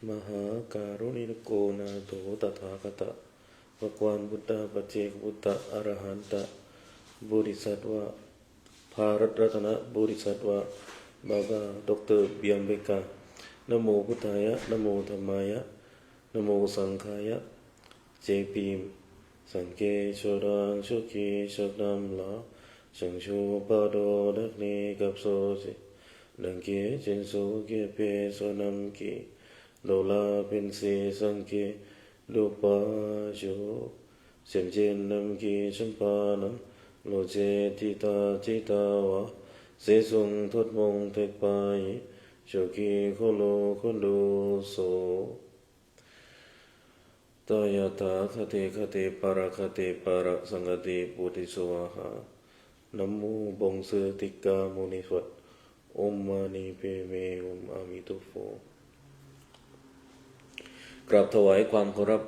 มหาการุณิโกนาโถตถาคตภควานบุตตะปัจเจกบุตตะอรหันตะบุริสัตวะภารัตรัตนะบุริสัตวะบาบาดรเบียมเบกานะโมพุทธายะนะโมธัมมายะนะโมสังฆายะเจปีมสังเกชรังชุกีชักนำลาสังชูปะโดดักนีกับโซสิดังเกจินโซเกเปโซนัมกีโลลาเป็นสีสังเกลูปาโยเสียมเจนนัมกีชัมปานัมโลเจติตาจิตาวะเสสงทดมงเทกไปโชกีโคโลโคดูโสตายาตาคเตคเตปาระคเตปาระสังกติปุติสวาหานัมโมบงเสติกามุนิสวัตโอมมานีเปเมโอมอามิตุโฟกราบถวายความเคารพ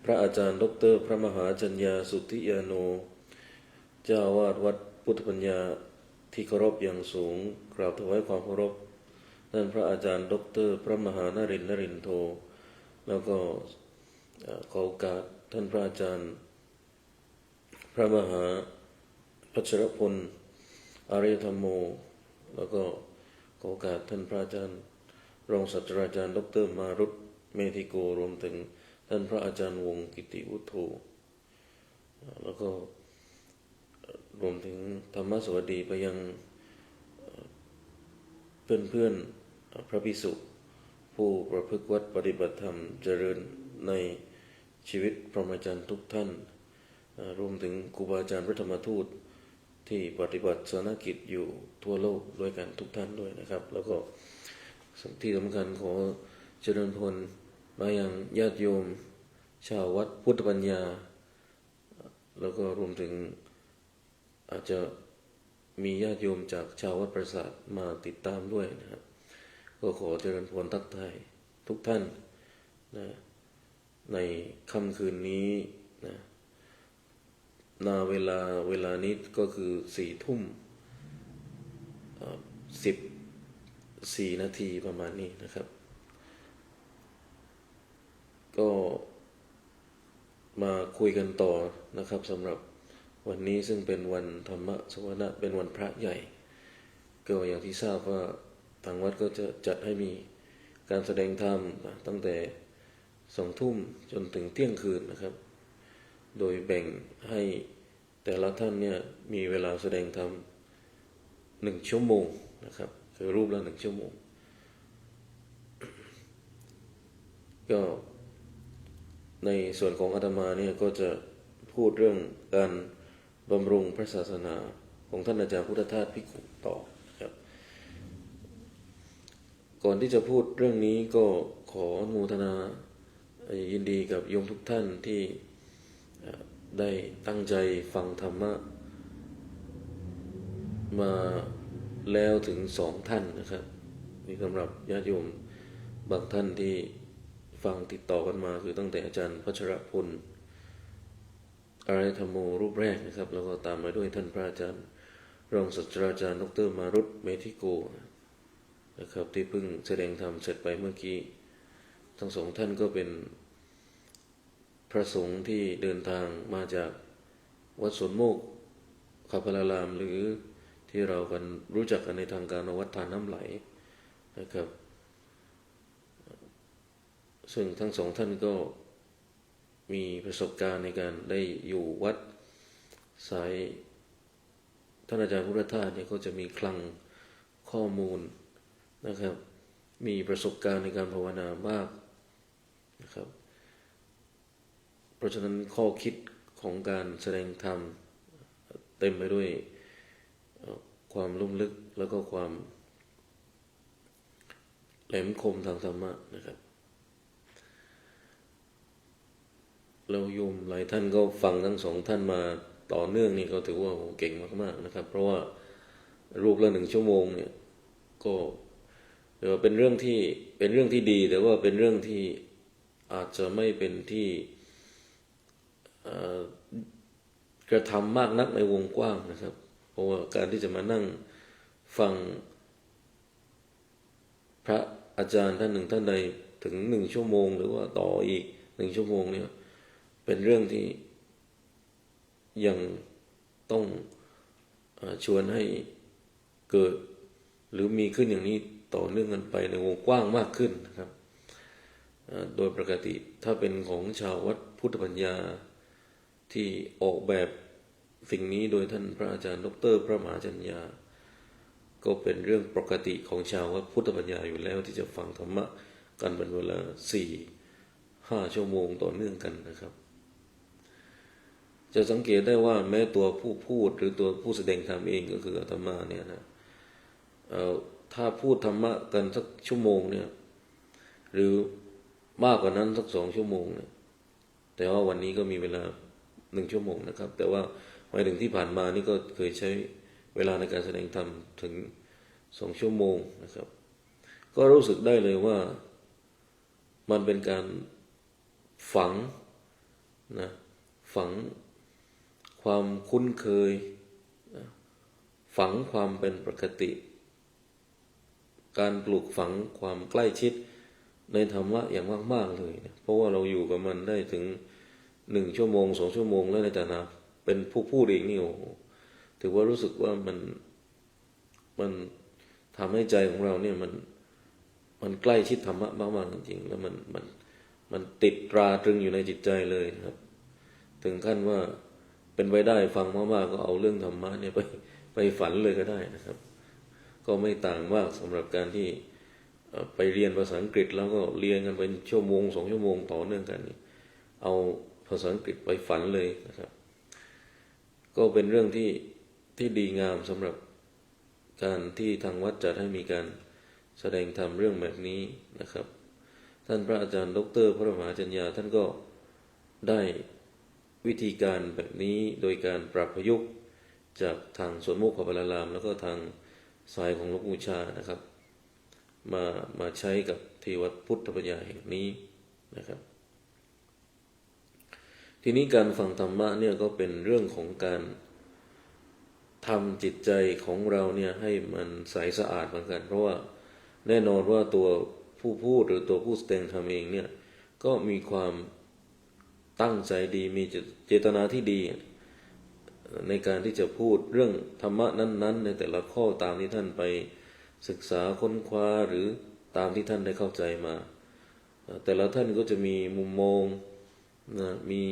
พระอาจารย์ดรพระมหาจัญญาสุทธิยาโนเจ้าอาวาสวัดพุทธปัญญาที่เคารพอย่างสูงกราบถวายความเคารพท่านพระอาจารย์ดรพระมหานรินทร์นรินทร์โทแล้วก็ขอโอกาสท่านพระอาจารย์พระมหาพัชรพลอารยธรรมโมแล้วก็ขอโอกาสท่านพระอาจารย์รองศาสตราจารย์ดรมารุตเมธิโกรวมถึงท่านพระอาจารย์วงศ์กิติวุฒโธแล้วก็รวมถึงธรรมสวัสดีไปยังเพื่อนๆพระภิกษุผู้ประพฤติวัดปฏิบัติธรรมเจริญในชีวิตพรหมจรรย์ทุกท่านรวมถึงครูบาอาจารย์พระธรรมทูตที่ปฏิบัติศาสนกิจอยู่ทั่วโลกด้วยกันทุกท่านด้วยนะครับแล้วก็ที่สำคัญขอเจริญพรมายังญาติโยมชาววัดพุทธปัญญาแล้วก็รวมถึงอาจจะมีญาติโยมจากชาววัดประสาทมาติดตามด้วยนะครับก็ขอเจริญพรทักทายทุกท่านนะในค่ำคืนนี้นะเวลานี้ก็คือ4:14 นาทีประมาณนี้นะครับก็มาคุยกันต่อนะครับสำหรับวันนี้ซึ่งเป็นวันธรรมสวนะเป็นวันพระใหญ่ก็อย่างที่ทราบว่าทางวัดก็จะจัดให้มีการแสดงธรรมตั้งแต่20:00 นจนถึงเที่ยงคืนนะครับโดยแบ่งให้แต่ละท่านเนี่ยมีเวลาแสดงธรรม1 ชั่วโมงนะครับคือรูปละ1 ชั่วโมงก็ในส่วนของอาตมาเนี่ยก็จะพูดเรื่องการบำรุงพระศาสนาของท่านอาจารย์พุทธทาสภิกขุต่อครับก่อนที่จะพูดเรื่องนี้ก็ขออนุโมทนายินดีกับโยมทุกท่านที่ได้ตั้งใจฟังธรรมะมาแล้วถึง2 ท่านนะครับนี่สำหรับญาติโยมบางท่านที่ฟังติดต่อกันมาคือตั้งแต่อาจารย์พัชรพลอารยธรรมโมรูปแรกนะครับแล้วก็ตามมาด้วยท่านพระอาจารย์รองศาสตราจารย์ดรมารุตเมธิโกนะครับที่เพิ่งแสดงธรรมเสร็จไปเมื่อกี้ทั้ง2 ท่านก็เป็นพระสงฆ์ที่เดินทางมาจากวัดสวนโมกข์ขับพลารามหรือที่เรากันรู้จักกันในทางการวัดทานน้ำไหลนะครับซึ่งทั้ง2 ท่านก็มีประสบการณ์ในการได้อยู่วัดสายท่านอาจารย์พุทธทาสเนี่ยก็จะมีคลังข้อมูลนะครับมีประสบการณ์ในการภาวนามากนะครับเพราะฉะนั้นข้อคิดของการแสดงธรรมเต็มไปด้วยความลุ่มลึกแล้วก็ความแหลมคมทางธรรมะนะครับเราโยมหลายท่านก็ฟังทั้ง2 ท่านมาต่อเนื่องนี่ก็ถือว่าเก่งมากๆนะครับเพราะว่ารูปละ1 ชั่วโมงเนี่ยก็เป็นเรื่องที่ดีแต่ว่าเป็นเรื่องที่อาจจะไม่เป็นที่กระทำมากนักในวงกว้างนะครับเพราะว่าการที่จะมานั่งฟังพระอาจารย์ท่านหนึ่งท่านใด ถึง1 ชั่วโมงหรือว่าต่ออีก1 ชั่วโมงเนี่ยเป็นเรื่องที่ยังต้องชวนให้เกิดหรือมีขึ้นอย่างนี้ต่อเนื่องกันไปในวงกว้างมากขึ้นนะครับโดยปกติถ้าเป็นของชาววัดพุทธปัญญาที่ออกแบบสิ่งนี้โดยท่านพระอาจารย์ดร.พระมหาจัญญาก็เป็นเรื่องปกติของชาววัดพุทธปัญญาอยู่แล้วที่จะฟังธรรมะกันเป็นเวลา4-5 ชั่วโมงต่อเนื่องกันนะครับจะสังเกตได้ว่าแม้ตัวผู้พูดหรือตัวผู้แสดงธรรมเองก็คืออาตมาเนี่ยนะถ้าพูดธรรมะกันสักชั่วโมงเนี่ยหรือมากกว่านั้นสัก2 ชั่วโมงเนี่ยแต่ว่าวันนี้ก็มีเวลา1 ชั่วโมงนะครับแต่ว่าหมายถึงที่ผ่านมานี่ก็เคยใช้เวลาในการแสดงธรรมถึง2 ชั่วโมงนะครับก็รู้สึกได้เลยว่ามันเป็นการฝังนะฝังความคุ้นเคยฝังความเป็นปกติการปลูกฝังความใกล้ชิดในธรรมะอย่างมากๆเลยนะเพราะว่าเราอยู่กับมันได้ถึง1 ชั่วโมง2 ชั่วโมงแล้วในฐานะเป็นผู้พูดเองนี่โอ้ถือว่ารู้สึกว่ามันทำให้ใจของเราเนี่ยมันใกล้ชิดธรรมะมากๆจริงๆแล้วมันติดตราตรึงอยู่ในจิตใจเลยนะครับถึงขั้นว่าเป็นไปได้ฟังมากๆก็เอาเรื่องธรรมะเนี่ยไปฝันเลยก็ได้นะครับก็ไม่ต่างมากสำหรับการที่ไปเรียนภาษาอังกฤษแล้วก็เรียนกันเป็น1 ชั่วโมง 2 ชั่วโมงต่อเนื่องกันเอาภาษาอังกฤษไปฝันเลยนะครับก็เป็นเรื่องที่ดีงามสำหรับการที่ทางวัดจัดให้มีการแสดงธรรมเรื่องแบบนี้นะครับท่านพระอาจารย์ดร.พระมหาจัญญาท่านก็ได้วิธีการแบบนี้โดยการปรับประยุกต์จากทางสวนโมกขบาลารามแล้วก็ทางสายของหลวงปู่ชานะครับมาใช้กับที่วัดพุทธปัญญาแห่งนี้นะครับทีนี้การฟังธรรมะเนี่ยก็เป็นเรื่องของการทำจิตใจของเราเนี่ยให้มันใสสะอาดเหมือนกันเพราะว่าแน่นอนว่าตัวผู้พูดหรือตัวผู้แสดงธรรมเองเนี่ยก็มีความตั้งใจดีมีเจตนาที่ดีในการที่จะพูดเรื่องธรรมะนั้นๆในแต่ละข้อตามที่ท่านไปศึกษาค้นคว้าหรือตามที่ท่านได้เข้าใจมาแต่ละท่านก็จะมีมุมมองนะมี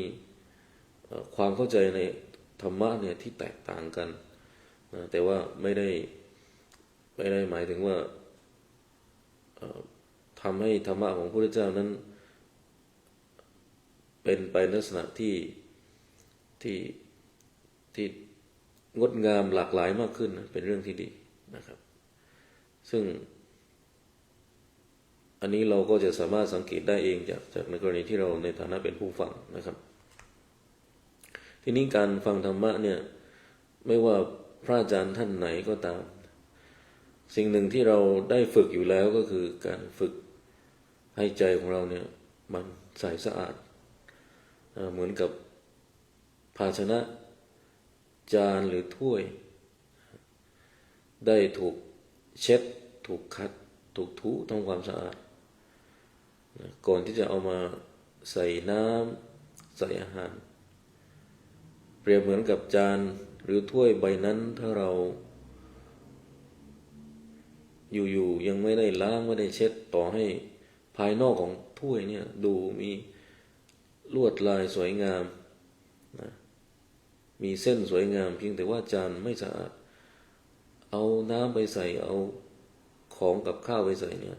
ความเข้าใจในธรรมะเนี่ยที่แตกต่างกันนะแต่ว่าไม่ได้หมายถึงว่าทำให้ธรรมะของพระพุทธเจ้านั้นเป็นไปในลักษณะที่งดงามหลากหลายมากขึ้นเป็นเรื่องที่ดีนะครับซึ่งอันนี้เราก็จะสามารถสังเกตได้เองจากในกรณีที่เราในฐานะเป็นผู้ฟังนะครับทีนี้การฟังธรรมะเนี่ยไม่ว่าพระอาจารย์ท่านไหนก็ตามสิ่งหนึ่งที่เราได้ฝึกอยู่แล้วก็คือการฝึกให้ใจของเราเนี่ยมันใสสะอาดเหมือนกับภาชนะจานหรือถ้วยได้ถูกเช็ดถูกขัดถูกถูทำความสะอาดก่อนที่จะเอามาใส่น้ำใส่อาหารเปรียบเหมือนกับจานหรือถ้วยใบนั้นถ้าเราอยู่ๆยังไม่ได้ล้างไม่ได้เช็ดต่อให้ภายนอกของถ้วยเนี่ยดูมีลวดลายสวยงามนะมีเส้นสวยงามเพียงแต่ว่าจานไม่สะอาดเอาน้ำไปใส่เอาของกับข้าวไปใส่เนี่ย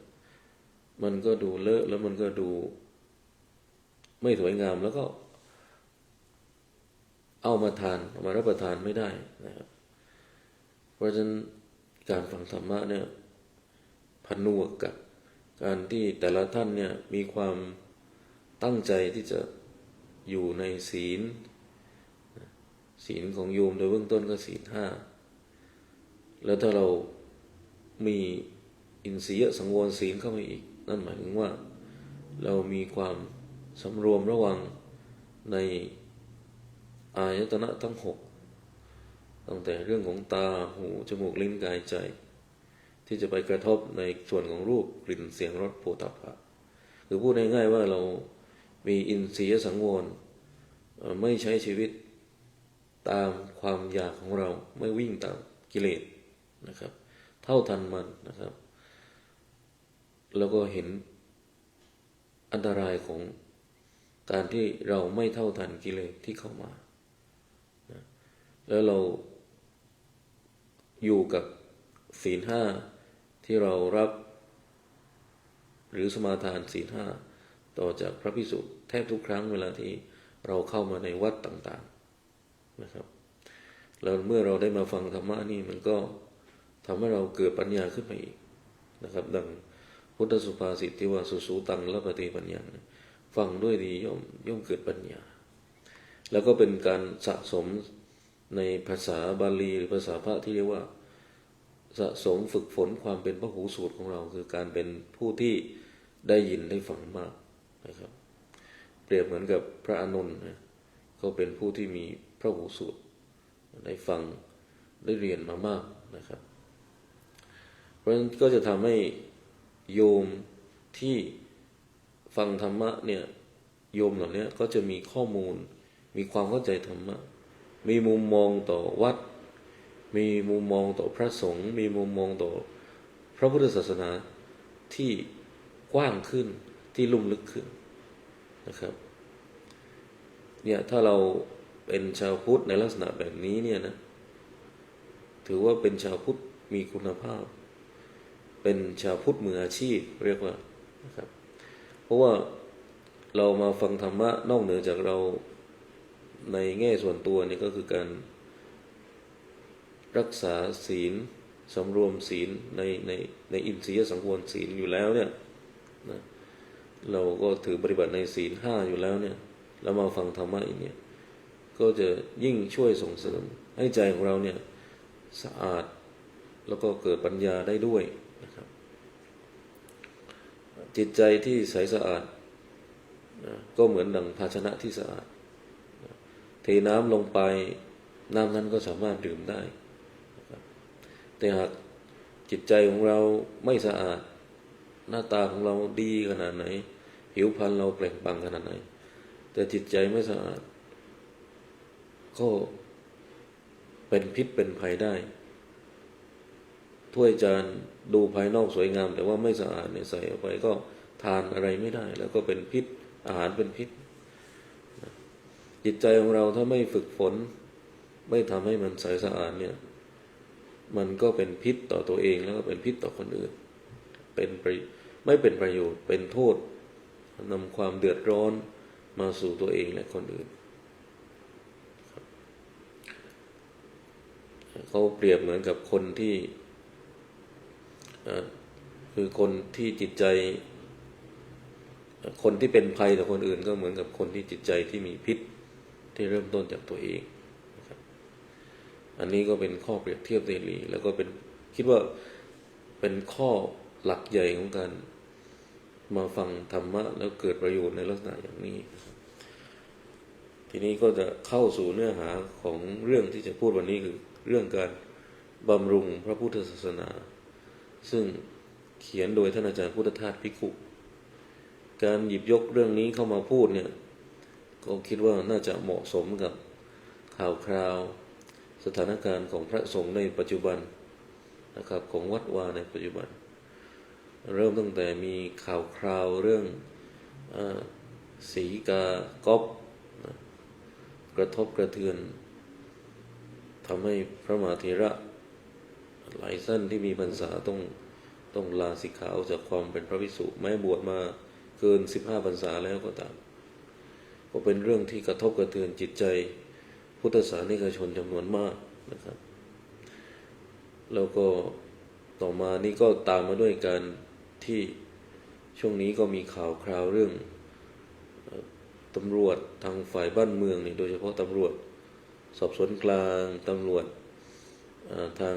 มันก็ดูเลอะแล้วมันก็ดูไม่สวยงามแล้วก็เอามารับประทานไม่ได้นะครับเพราะฉะนั้นการฟังธรรมะเนี่ยผนวกกับการที่แต่ละท่านเนี่ยมีความตั้งใจที่จะอยู่ในศีลของโยมโดยเบื้องต้นก็ศีล 5แล้วถ้าเรามีอินทรียสังวรศีลเข้ามาอีกนั่นหมายถึงว่าเรามีความสำรวมระวังในอายตนะทั้ง6ตั้งแต่เรื่องของตาหูจมูกลิ้นกายใจที่จะไปกระทบในส่วนของรูปกลิ่นเสียงรสโผฏฐัพพะ คือพูดง่ายๆว่าเรามีอินทรียสังวรไม่ใช้ชีวิตตามความอยากของเราไม่วิ่งตามกิเลสนะครับเท่าทันมันนะครับแล้วก็เห็นอันตรายของการที่เราไม่เท่าทันกิเลสที่เข้ามานะแล้วเราอยู่กับศีลห้าที่เรารับหรือสมาทานศีลห้าต่อจากพระภิกษุแทบทุกครั้งเวลาที่เราเข้ามาในวัดต่างๆนะครับแล้วเมื่อเราได้มาฟังธรรมะนี่มันก็ทำให้เราเกิดปัญญาขึ้นมาอีกนะครับดังพุทธสุภาษิตที่ว่าสุสูตังละปฏิปัญญาฟังด้วยดีย่อมเกิดปัญญาแล้วก็เป็นการสะสมในภาษาบาลีหรือภาษาพระที่เรียกว่าสะสมฝึกฝนความเป็นพหูสูตรของเราคือการเป็นผู้ที่ได้ยินได้ฟังมากนะครับเปรียบเหมือนกับพระอานนท์นะก็เป็นผู้ที่มีพระหูสูตรได้ฟังได้เรียนมามากนะครับเพราะฉะนั้นก็จะทำให้โยมที่ฟังธรรมะเนี่ยโยมเหล่านี้ก็จะมีข้อมูลมีความเข้าใจธรรมะมีมุมมองต่อวัดมีมุมมองต่อพระสงฆ์มีมุมมองต่อพระพุทธศาสนาที่กว้างขึ้นที่ลุ่มลึกขึ้นนะครับเนี่ยถ้าเราเป็นชาวพุทธในลักษณะแบบนี้เนี่ยนะถือว่าเป็นชาวพุทธมีคุณภาพเป็นชาวพุทธมืออาชีพเรียกว่านะครับเพราะว่าเรามาฟังธรรมะนอกเหนือจากเราในแง่ส่วนตัวนี่ก็คือการรักษาศีลสำรวมศีลในอินทรียสังวรศีลอยู่แล้วเนี่ยนะเราก็ถือปฏิบัติในศีลห้าอยู่แล้วเนี่ยแล้วมาฟังธรรมะอีกเนี่ยก็จะยิ่งช่วยส่งเสริมให้ใจของเราเนี่ยสะอาดแล้วก็เกิดปัญญาได้ด้วยนะครับจิตใจที่ใสสะอาดนะก็เหมือนดังภาชนะที่สะอาดนะเทน้ำลงไปน้ำนั้นก็สามารถดื่มได้นะครับแต่หากจิตใจของเราไม่สะอาดหน้าตาของเราดีขนาดไหนผิวพรรณเราเปล่งปลั่งขนาดไหนแต่จิตใจไม่สะอาดก็เป็นพิษเป็นภัยได้ถ้วยจานดูภายนอกสวยงามแต่ว่าไม่สะอาดเนี่ยใส่ออกไปก็ทานอะไรไม่ได้แล้วก็เป็นพิษอาหารเป็นพิษจิตใจของเราถ้าไม่ฝึกฝนไม่ทำให้มันใสสะอาดเนี่ยมันก็เป็นพิษต่อตัวเองแล้วก็เป็นพิษต่อคนอื่นไม่เป็นประโยชน์เป็นโทษนำความเดือดร้อนมาสู่ตัวเองและคนอื่นเขาเปรียบเหมือนกับคนที่คือคนที่จิตใจคนที่เป็นภัยต่อคนอื่นก็เหมือนกับคนที่จิตใจที่มีพิษที่เริ่มต้นจากตัวเองนะครับอันนี้ก็เป็นข้อเปรียบเทียบเสรีแล้วก็เป็นคิดว่าเป็นข้อหลักใหญ่ของการมาฟังธรรมะแล้วเกิดประโยชน์ในลักษณะอย่างนี้ทีนี้ก็จะเข้าสู่เนื้อหาของเรื่องที่จะพูดวันนี้คือเรื่องการบำรุงพระพุทธศาสนาซึ่งเขียนโดยท่านอาจารย์พุทธทาสภิกขุการหยิบยกเรื่องนี้เข้ามาพูดเนี่ยก็คิดว่าน่าจะเหมาะสมกับข่าวคราวสถานการณ์ของพระสงฆ์ในปัจจุบันนะครับของวัดวาในปัจจุบันเริ่มตั้งแต่มีข่าวคราวเรื่องสีกาก๊อปกระทบกระเทือนทำให้พระมหาเถระหลายท่านที่มีพรรษาต้องลาสิกขาออกจากความเป็นพระภิกษุแม้บวชมาเกิน15พรรษาแล้วก็ตามก็เป็นเรื่องที่กระทบกระเทือนจิตใจพุทธศาสนิกชนจำนวนมากนะครับแล้วก็ต่อมานี่ก็ตามมาด้วยการที่ช่วงนี้ก็มีข่าวคราวเรื่องตำรวจทางฝ่ายบ้านเมืองนี่โดยเฉพาะตำรวจสอบสวนกลางตำรวจทาง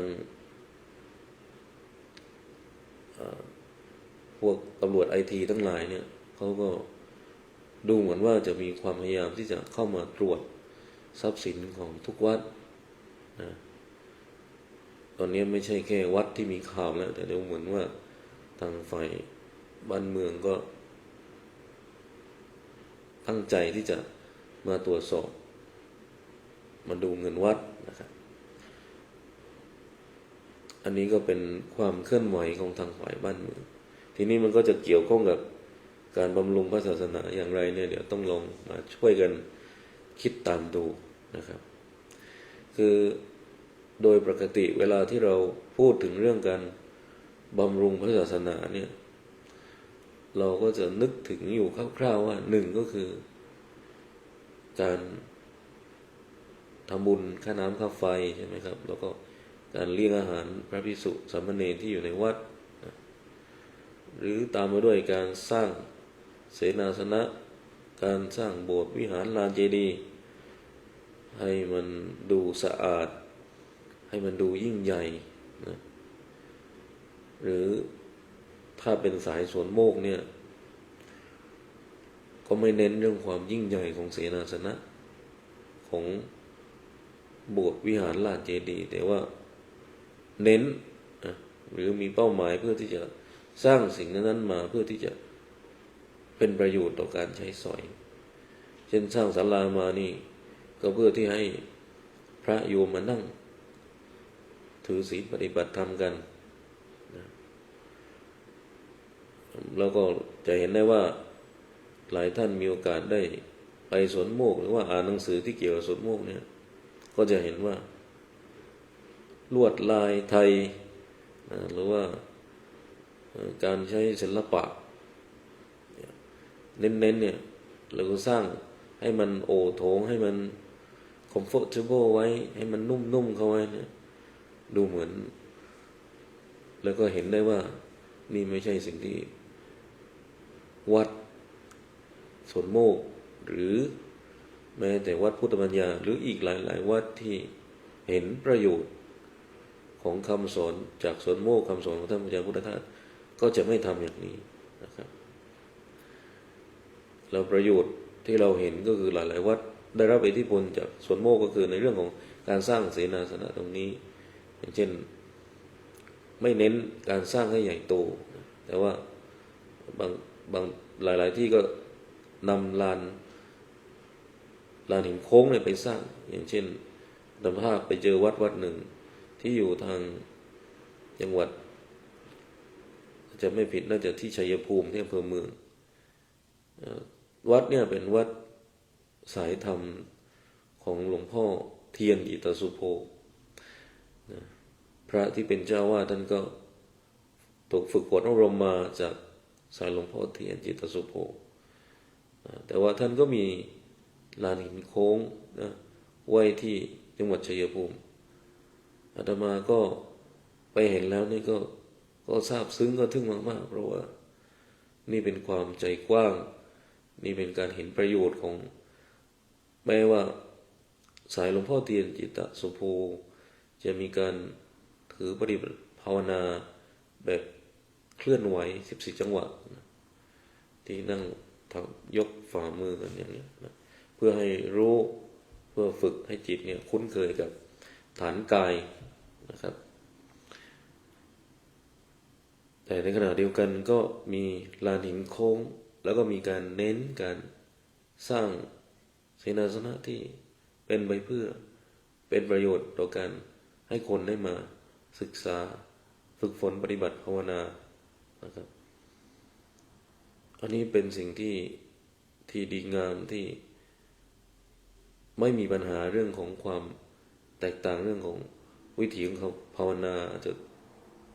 พวกตำรวจITทั้งหลายเนี่ยเขาก็ดูเหมือนว่าจะมีความพยายามที่จะเข้ามาตรวจทรัพย์สินของทุกวัดนะตอนนี้ไม่ใช่แค่วัดที่มีข่าวแล้วแต่ดูเหมือนว่าทางฝ่ายบ้านเมืองก็ ตั้งใจที่จะมาตรวจสอบมาดูเงินวัดนะครับอันนี้ก็เป็นความเคลื่อนไหวของทางฝ่ายบ้านเมืองทีนี้มันก็จะเกี่ยวข้องกับการบำรุงพระศาสนาอย่างไรเนี่ยเดี๋ยวต้องลองมาช่วยกันคิดตามดูนะครับคือโดยปกติเวลาที่เราพูดถึงเรื่องการบำรุงพระศาสนาเนี่ยเราก็จะนึกถึงอยู่คร่าวๆว่าหนึ่งก็คือการทำบุญค่าน้ำค่าไฟใช่ไหมครับแล้วก็การเลี้ยงอาหารพระภิกษุสามเณรที่อยู่ในวัดหรือตามมาด้วยการสร้างเสนาสนะการสร้างโบสถ์วิหารลานเจดีย์ให้มันดูสะอาดให้มันดูยิ่งใหญ่นะหรือถ้าเป็นสายสวนโมกเนี่ยก็ไม่เน้นเรื่องความยิ่งใหญ่ของเสนาสนะของโบสถ์วิหารลานเจดีย์แต่ว่าเน้นหรือมีเป้าหมายเพื่อที่จะสร้างสิ่งนั้นมาเพื่อที่จะเป็นประโยชน์ต่อการใช้สอยเช่นสร้างศาลามานี่ก็เพื่อที่ให้พระโยมมานั่งถือศีลปฏิบัติธรรมกันนะแล้วก็จะเห็นได้ว่าหลายท่านมีโอกาสได้ไปสวนโมกหรือว่าอ่านหนังสือที่เกี่ยวกับสวนโมกเนี่ยก็จะเห็นว่าลวดลายไทยหรือว่าการใช้ศิลปะเน้นๆเนี่ยเราก็สร้างให้มันโอโถงให้มัน comfortable ไว้ให้มันนุ่มๆเข้าไว้เนี่ยดูเหมือนแล้วก็เห็นได้ว่านี่ไม่ใช่สิ่งที่วัดสวนโมกหรือแม้แต่วัดพุทธปัญญาหรืออีกหลายๆวัดที่เห็นประโยชน์ของคำสอนจากสวนโมกคำสอนของท่านพระพุทธทาสก็จะไม่ทำอย่างนี้นะครับแล้วประโยชน์ที่เราเห็นก็คือหลายๆวัดได้รับอิทธิพลจากสวนโมกก็คือในเรื่องของการสร้างเสนาสนะตรงนี้อย่างเช่นไม่เน้นการสร้างให้ใหญ่โตแต่ว่าบางหลายๆที่ก็นำลานหินโค้งเนี่ยไปสร้างอย่างเช่นนำภาพไปเจอวัดหนึ่งที่อยู่ทางจังหวัดจะไม่ผิดน่าจะที่ชัยภูมิที่อำเภอเมืองวัดเนี่ยเป็นวัดสายธรรมของหลวงพ่อเทียนอิตสุโภพระที่เป็นเจ้าวาดท่านก็ถูกฝึกฝนอบรมมาจากสายหลวงพ่อเทียนจิตสุโภแต่ว่าท่านก็มีลานหินโค้งนะไว้ที่จังหวัดชัยภูมิอาตมาก็ไปเห็นแล้วนี่ก็ซาบซึ้งก็ทึ่งมากๆเพราะว่านี่เป็นความใจกว้างนี่เป็นการเห็นประโยชน์ของแม้ว่าสายหลวงพ่อเทียนจิตสุโภจะมีการถือปฏิบัติภาวนาแบบเคลื่อนไหว14จังหวะที่นั่งยกฝ่ามือกันอย่างนี้นะเพื่อให้รู้เพื่อฝึกให้จิตเนี่ยคุ้นเคยกับฐานกายนะครับแต่ในขณะเดียวกันก็มีลานหินโค้งแล้วก็มีการเน้นการสร้างเสนาสนะที่เป็นไปเพื่อเป็นประโยชน์ต่อการให้คนได้มาศึกษาฝึกฝนปฏิบัติภาวนานะครับอันนี้เป็นสิ่งที่ดีงามที่ไม่มีปัญหาเรื่องของความแตกต่างเรื่องของวิถีของเขาภาวนาจะ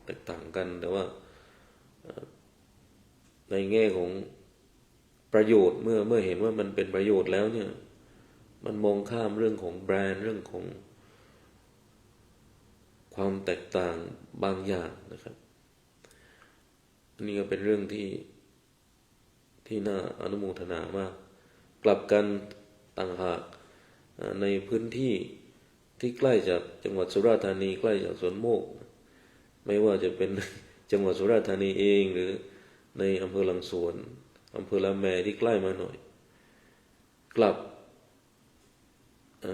แตกต่างกันแต่ว่าในแง่ของประโยชน์เมื่อเห็นว่ามันเป็นประโยชน์แล้วเนี่ยมันมองข้ามเรื่องของแบรนด์เรื่องของความแตกต่างบางอย่างนะครับอันนี้ก็เป็นเรื่องที่น่าอนุโมทนามากกลับกันต่างหากในพื้นที่ที่ใกล้จากจังหวัดสุราษฎร์ธานีใกล้จากสวนโมกไม่ว่าจะเป็นจังหวัดสุราษฎร์ธานีเองหรือในอำเภอหลังสวนอำเภอละแมที่ใกล้มาหน่อยกลับ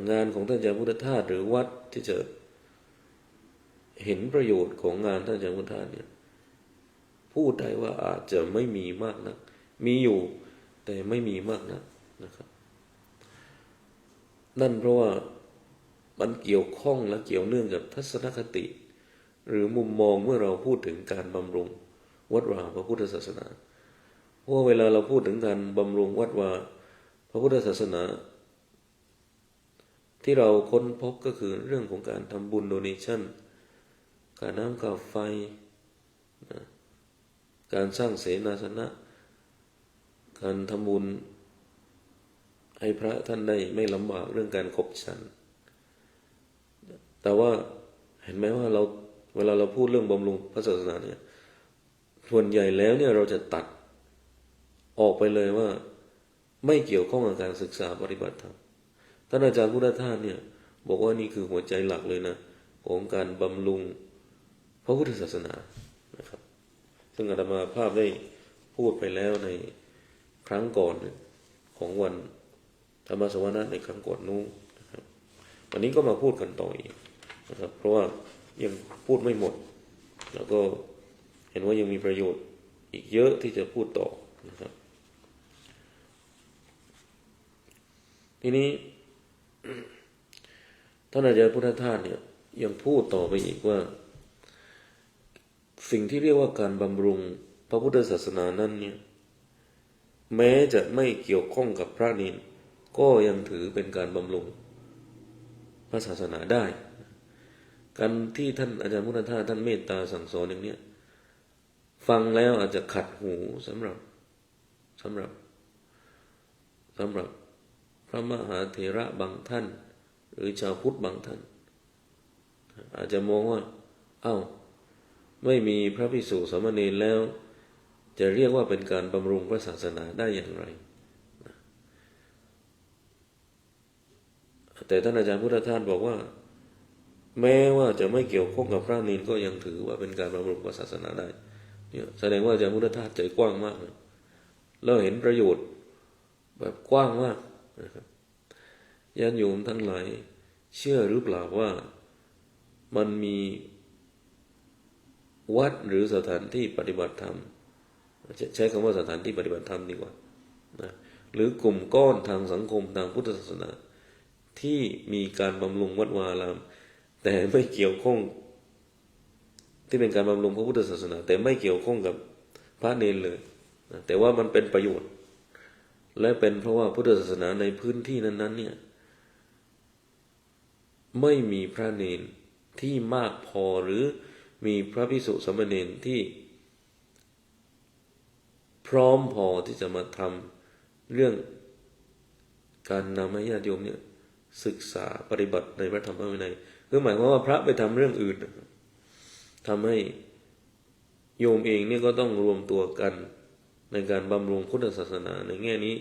งานของท่านอาจารย์พุทธทาสหรือวัดที่จะเห็นประโยชน์ของงานท่านอาจารย์พุทธทาสเนี่ยพูดได้ว่าอาจจะไม่มีมากนักมีอยู่แต่ไม่มีมากนัก นะครับนั่นเพราะว่ามันเกี่ยวข้องและเกี่ยวเนื่องกับทัศนคติหรือมุมมองเมื่อเราพูดถึงการบำรุงวัดวาพระพุทธศาสนาเพราะเวลาเราพูดถึงการบำรุงวัดวาพระพุทธศาสนาที่เราค้นพบก็คือเรื่องของการทำบุญโดเนชั่นการน้ำค่าไฟการสร้างเสนาสนะการทำบุญให้พระท่านได้ไม่ลำบากเรื่องการขบฉันแต่ว่าเห็นไหมว่าเวลาเราพูดเรื่องบำรุงพระศาสนาเนี่ยส่วนใหญ่แล้วเนี่ยเราจะตัดออกไปเลยว่าไม่เกี่ยวข้องกับการศึกษาปฏิบัติธรรมท่านอาจารย์พุทธทาสเนี่ยบอกว่านี่คือหัวใจหลักเลยนะของการบำรุงพระพุทธศาสนานะครับซึ่งอาตมาภาพได้พูดไปแล้วในครั้งก่อนของวันธรรมสวนาในครั้งก่อนนู้นนะครับวันนี้ก็มาพูดกันต่ออีกนะครับเพราะว่ายังพูดไม่หมดแล้วก็เห็นว่ายังมีประโยชน์อีกเยอะที่จะพูดต่อนะครับทีนี้ท่านอาจารย์พุทธทาสเนี่ยยังพูดต่อไปอีกว่าสิ่งที่เรียกว่าการบำรุงพระพุทธศาสนานั้นเนี่ยแม้จะไม่เกี่ยวข้องกับพระเนรก็ยังถือเป็นการบำรุงพระศาสนาได้การที่ท่านอาจารย์พุทธทาสท่านเมตตาสั่งสอนอย่างนี้ฟังแล้วอาจจะขัดหูสำหรับพระมหาเถระบางท่านหรือชาวพุทธบางท่านอาจจะมองว่าไม่มีพระภิกษุสามเณรแล้วจะเรียกว่าเป็นการบำรุงพระศาสนาได้อย่างไรแต่ท่านอาจารย์พุทธทาสบอกว่าแม้ว่าจะไม่เกี่ยวข้องกับพระเนรก็ยังถือว่าเป็นการบำรุงพระศาสนาได้เนี่ยแสดงว่าอาจารย์พุทธทาสใจกว้างมากนะแล้วเห็นประโยชน์แบบกว้างมากนะครับญาติโยมทั้งหลายเชื่อหรือเปล่าว่ามันมีวัดหรือสถานที่ปฏิบัติธรรมใช้คำว่าสถานที่ปฏิบัติธรรมดีกว่านะหรือกลุ่มก้อนทางสังคมทางพุทธศาสนาที่มีการบำรุงวัดวาอารามแต่ไม่เกี่ยวข้องที่เป็นการบำรุงพระพุทธศาสนาแต่ไม่เกี่ยวข้องกับพระเนรเลยนะแต่ว่ามันเป็นประโยชน์และเป็นเพราะว่าพุทธศาสนาในพื้นที่นั้นๆเนี่ยไม่มีพระเนรที่มากพอหรือมีพระภิกษุสามเณรที่พร้อมพอที่จะมาทำเรื่องการนำให้ญาติโยมเนี่ยศึกษาปฏิบัติในพระธรรมวินัยคือหมายความว่าพระไปทำเรื่องอื่นทำให้โยมเองเนี่ยก็ต้องรวมตัวกันในการบำรุงพุทธศาสนาในแง่นี้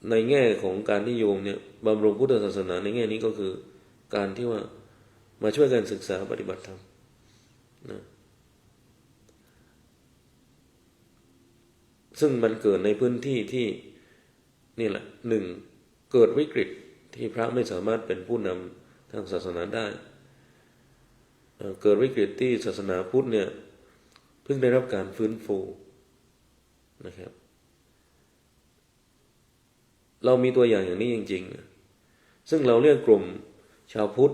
ในแง่ของการที่โยมเนี่ยบำรุงพุทธศาสนาในแง่นี้ก็คือการที่ว่ามาช่วยกันศึกษาปฏิบัติธรรมนะซึ่งมันเกิดในพื้นที่ที่นี่แหละหนึ่งเกิดวิกฤตที่พระไม่สามารถเป็นผู้นำทางศาสนาได้เกิดวิกฤตที่ศาสนาพุทธเนี่ยเพิ่งได้รับการฟื้นฟูนะครับเรามีตัวอย่างนี้จริงๆซึ่งเราเรียกกลุ่มชาวพุทธ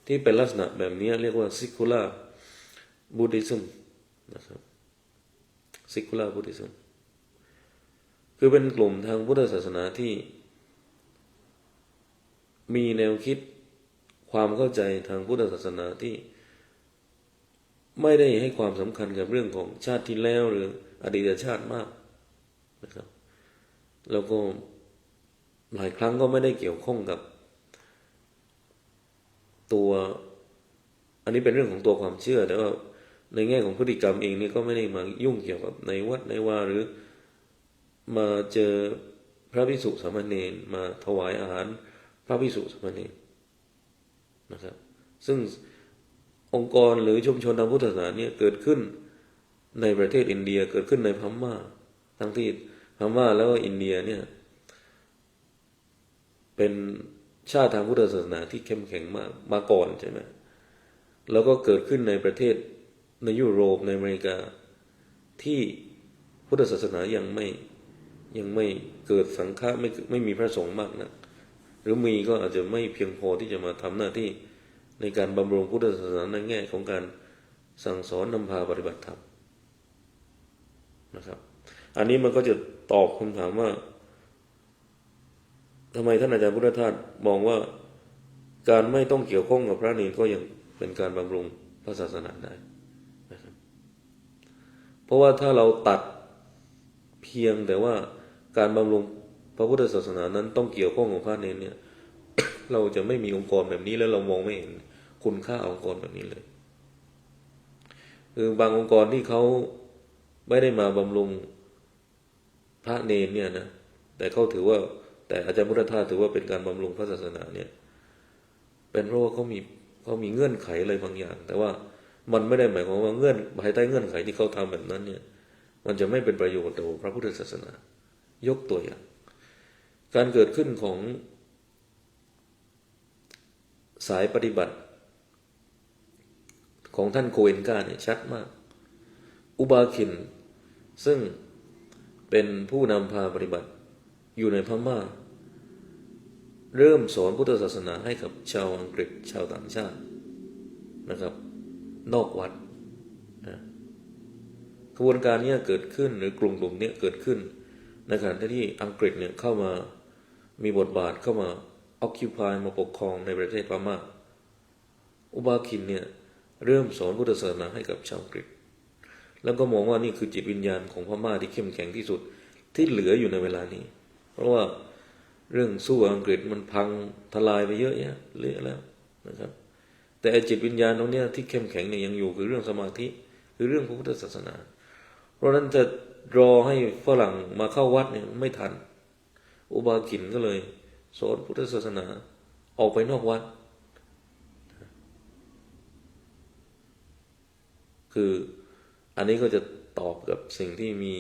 ที่เป็นลักษณะแบบนี้เรียกว่า secular Buddhism นะครับ secular Buddhism คือเป็นกลุ่มทางพุทธศาสนาที่มีแนวคิดความเข้าใจทางพุทธศาสนาที่ไม่ได้ให้ความสำคัญกับเรื่องของชาติที่แล้วหรืออดีตชาติมากนะครับแล้วก็หลายครั้งก็ไม่ได้เกี่ยวข้องกับตัวอันนี้เป็นเรื่องของตัวความเชื่อแต่ว่าในแง่ของพฤติกรรมเองนี่ก็ไม่ได้มายุ่งเกี่ยวกับในวัดในวาหรือมาเจอพระภิกษุสามเณรมาถวายอาหารพระภิกษุสามเณรนะครับซึ่งองค์กรหรือชุมชนทางพุทธศาสนาเนี่ยเกิดขึ้นในประเทศอินเดียเกิดขึ้นในพม่าทั้งที่พม่าแล้วก็อินเดียเนี่ยเป็นชาติทางพุทธศาสนาที่เข้มแข็งมาก่อนใช่ไหมแล้วก็เกิดขึ้นในประเทศในยุโรปในอเมริกาที่พุทธศาสนายัง ยังไม่เกิดสังฆะไม่มีพระสงฆ์มากนะหรือมีก็อาจจะไม่เพียงพอที่จะมาทำหน้าที่ในการบำรุงพุทธศาสนาในแง่ของการสั่งสอนนำพาปฏิบัติธรรมนะครับอันนี้มันก็จะตอบคำถามว่าทำไมท่านอาจารย์พุทธทาสมองว่าการไม่ต้องเกี่ยวข้องกับพระเนรก็ยังเป็นการบำรุงพระศาสนาได้นะครับเพราะว่าถ้าเราตัดเพียงแต่ว่าการบำรุงพระพุทธศาสนานั้นต้องเกี่ยวข้องกับพระเนรเนี่ย เราจะไม่มีองค์กรแบบนี้แล้วเรามองไม่เห็นคุณค่าองค์กรแบบนี้เลยคือบางองค์กรที่เขาไม่ได้มาบำรุงพระเนรเนี่ยนะแต่เขาถือว่าแต่อาจารย์พุทธทาสถือว่าเป็นการบำรุงพระศาสนาเนี่ยเป็นเพราะว่าเขามีเงื่อนไขอะไรบางอย่างแต่ว่ามันไม่ได้หมายความว่าภายใต้เงื่อนไขที่เขาทำแบบนั้นเนี่ยมันจะไม่เป็นประโยชน์ต่อพระพุทธศาสนายกตัวอย่างการเกิดขึ้นของสายปฏิบัติของท่านโคเอนกาเนี่ยชัดมากอุบาคินซึ่งเป็นผู้นำพาปฏิบัติอยู่ในพม่าเริ่มสอนพุทธศาสนาให้กับชาวอังกฤษชาวต่างชาตินะครับนอกวัดนะกระบวนการนี้เกิดขึ้นหรือกลุ่มนี้เกิดขึ้นในขณะที่อังกฤษเนี่ยเข้ามามีบทบาทเข้ามาoccupy มาปกครองในประเทศพม่าอุบาคินเนี่ยเริ่มสอนพุทธศาสนาให้กับชาวอังกฤษแล้วก็มองว่านี่คือจิตวิญญาณของพม่าที่เข้มแข็งที่สุดที่เหลืออยู่ในเวลานี้เพราะว่าเรื่องสู้อังกฤษมันพังทลายไปเยอะแยะเละแล้วนะครับแต่จิตวิญญาณตรงนี้ที่เข้มแข็งเนี่ยยังอยู่คือเรื่องสมาธิคือเรื่องพระพุทธศาสนาเพราะนั้นจะรอให้ฝรั่งมาเข้าวัดเนี่ยไม่ทันอุบาคินก็เลยสอนพุทธศาสนาออกไปนอกวัดคืออันนี้ก็จะตอบกับสิ่งที่มี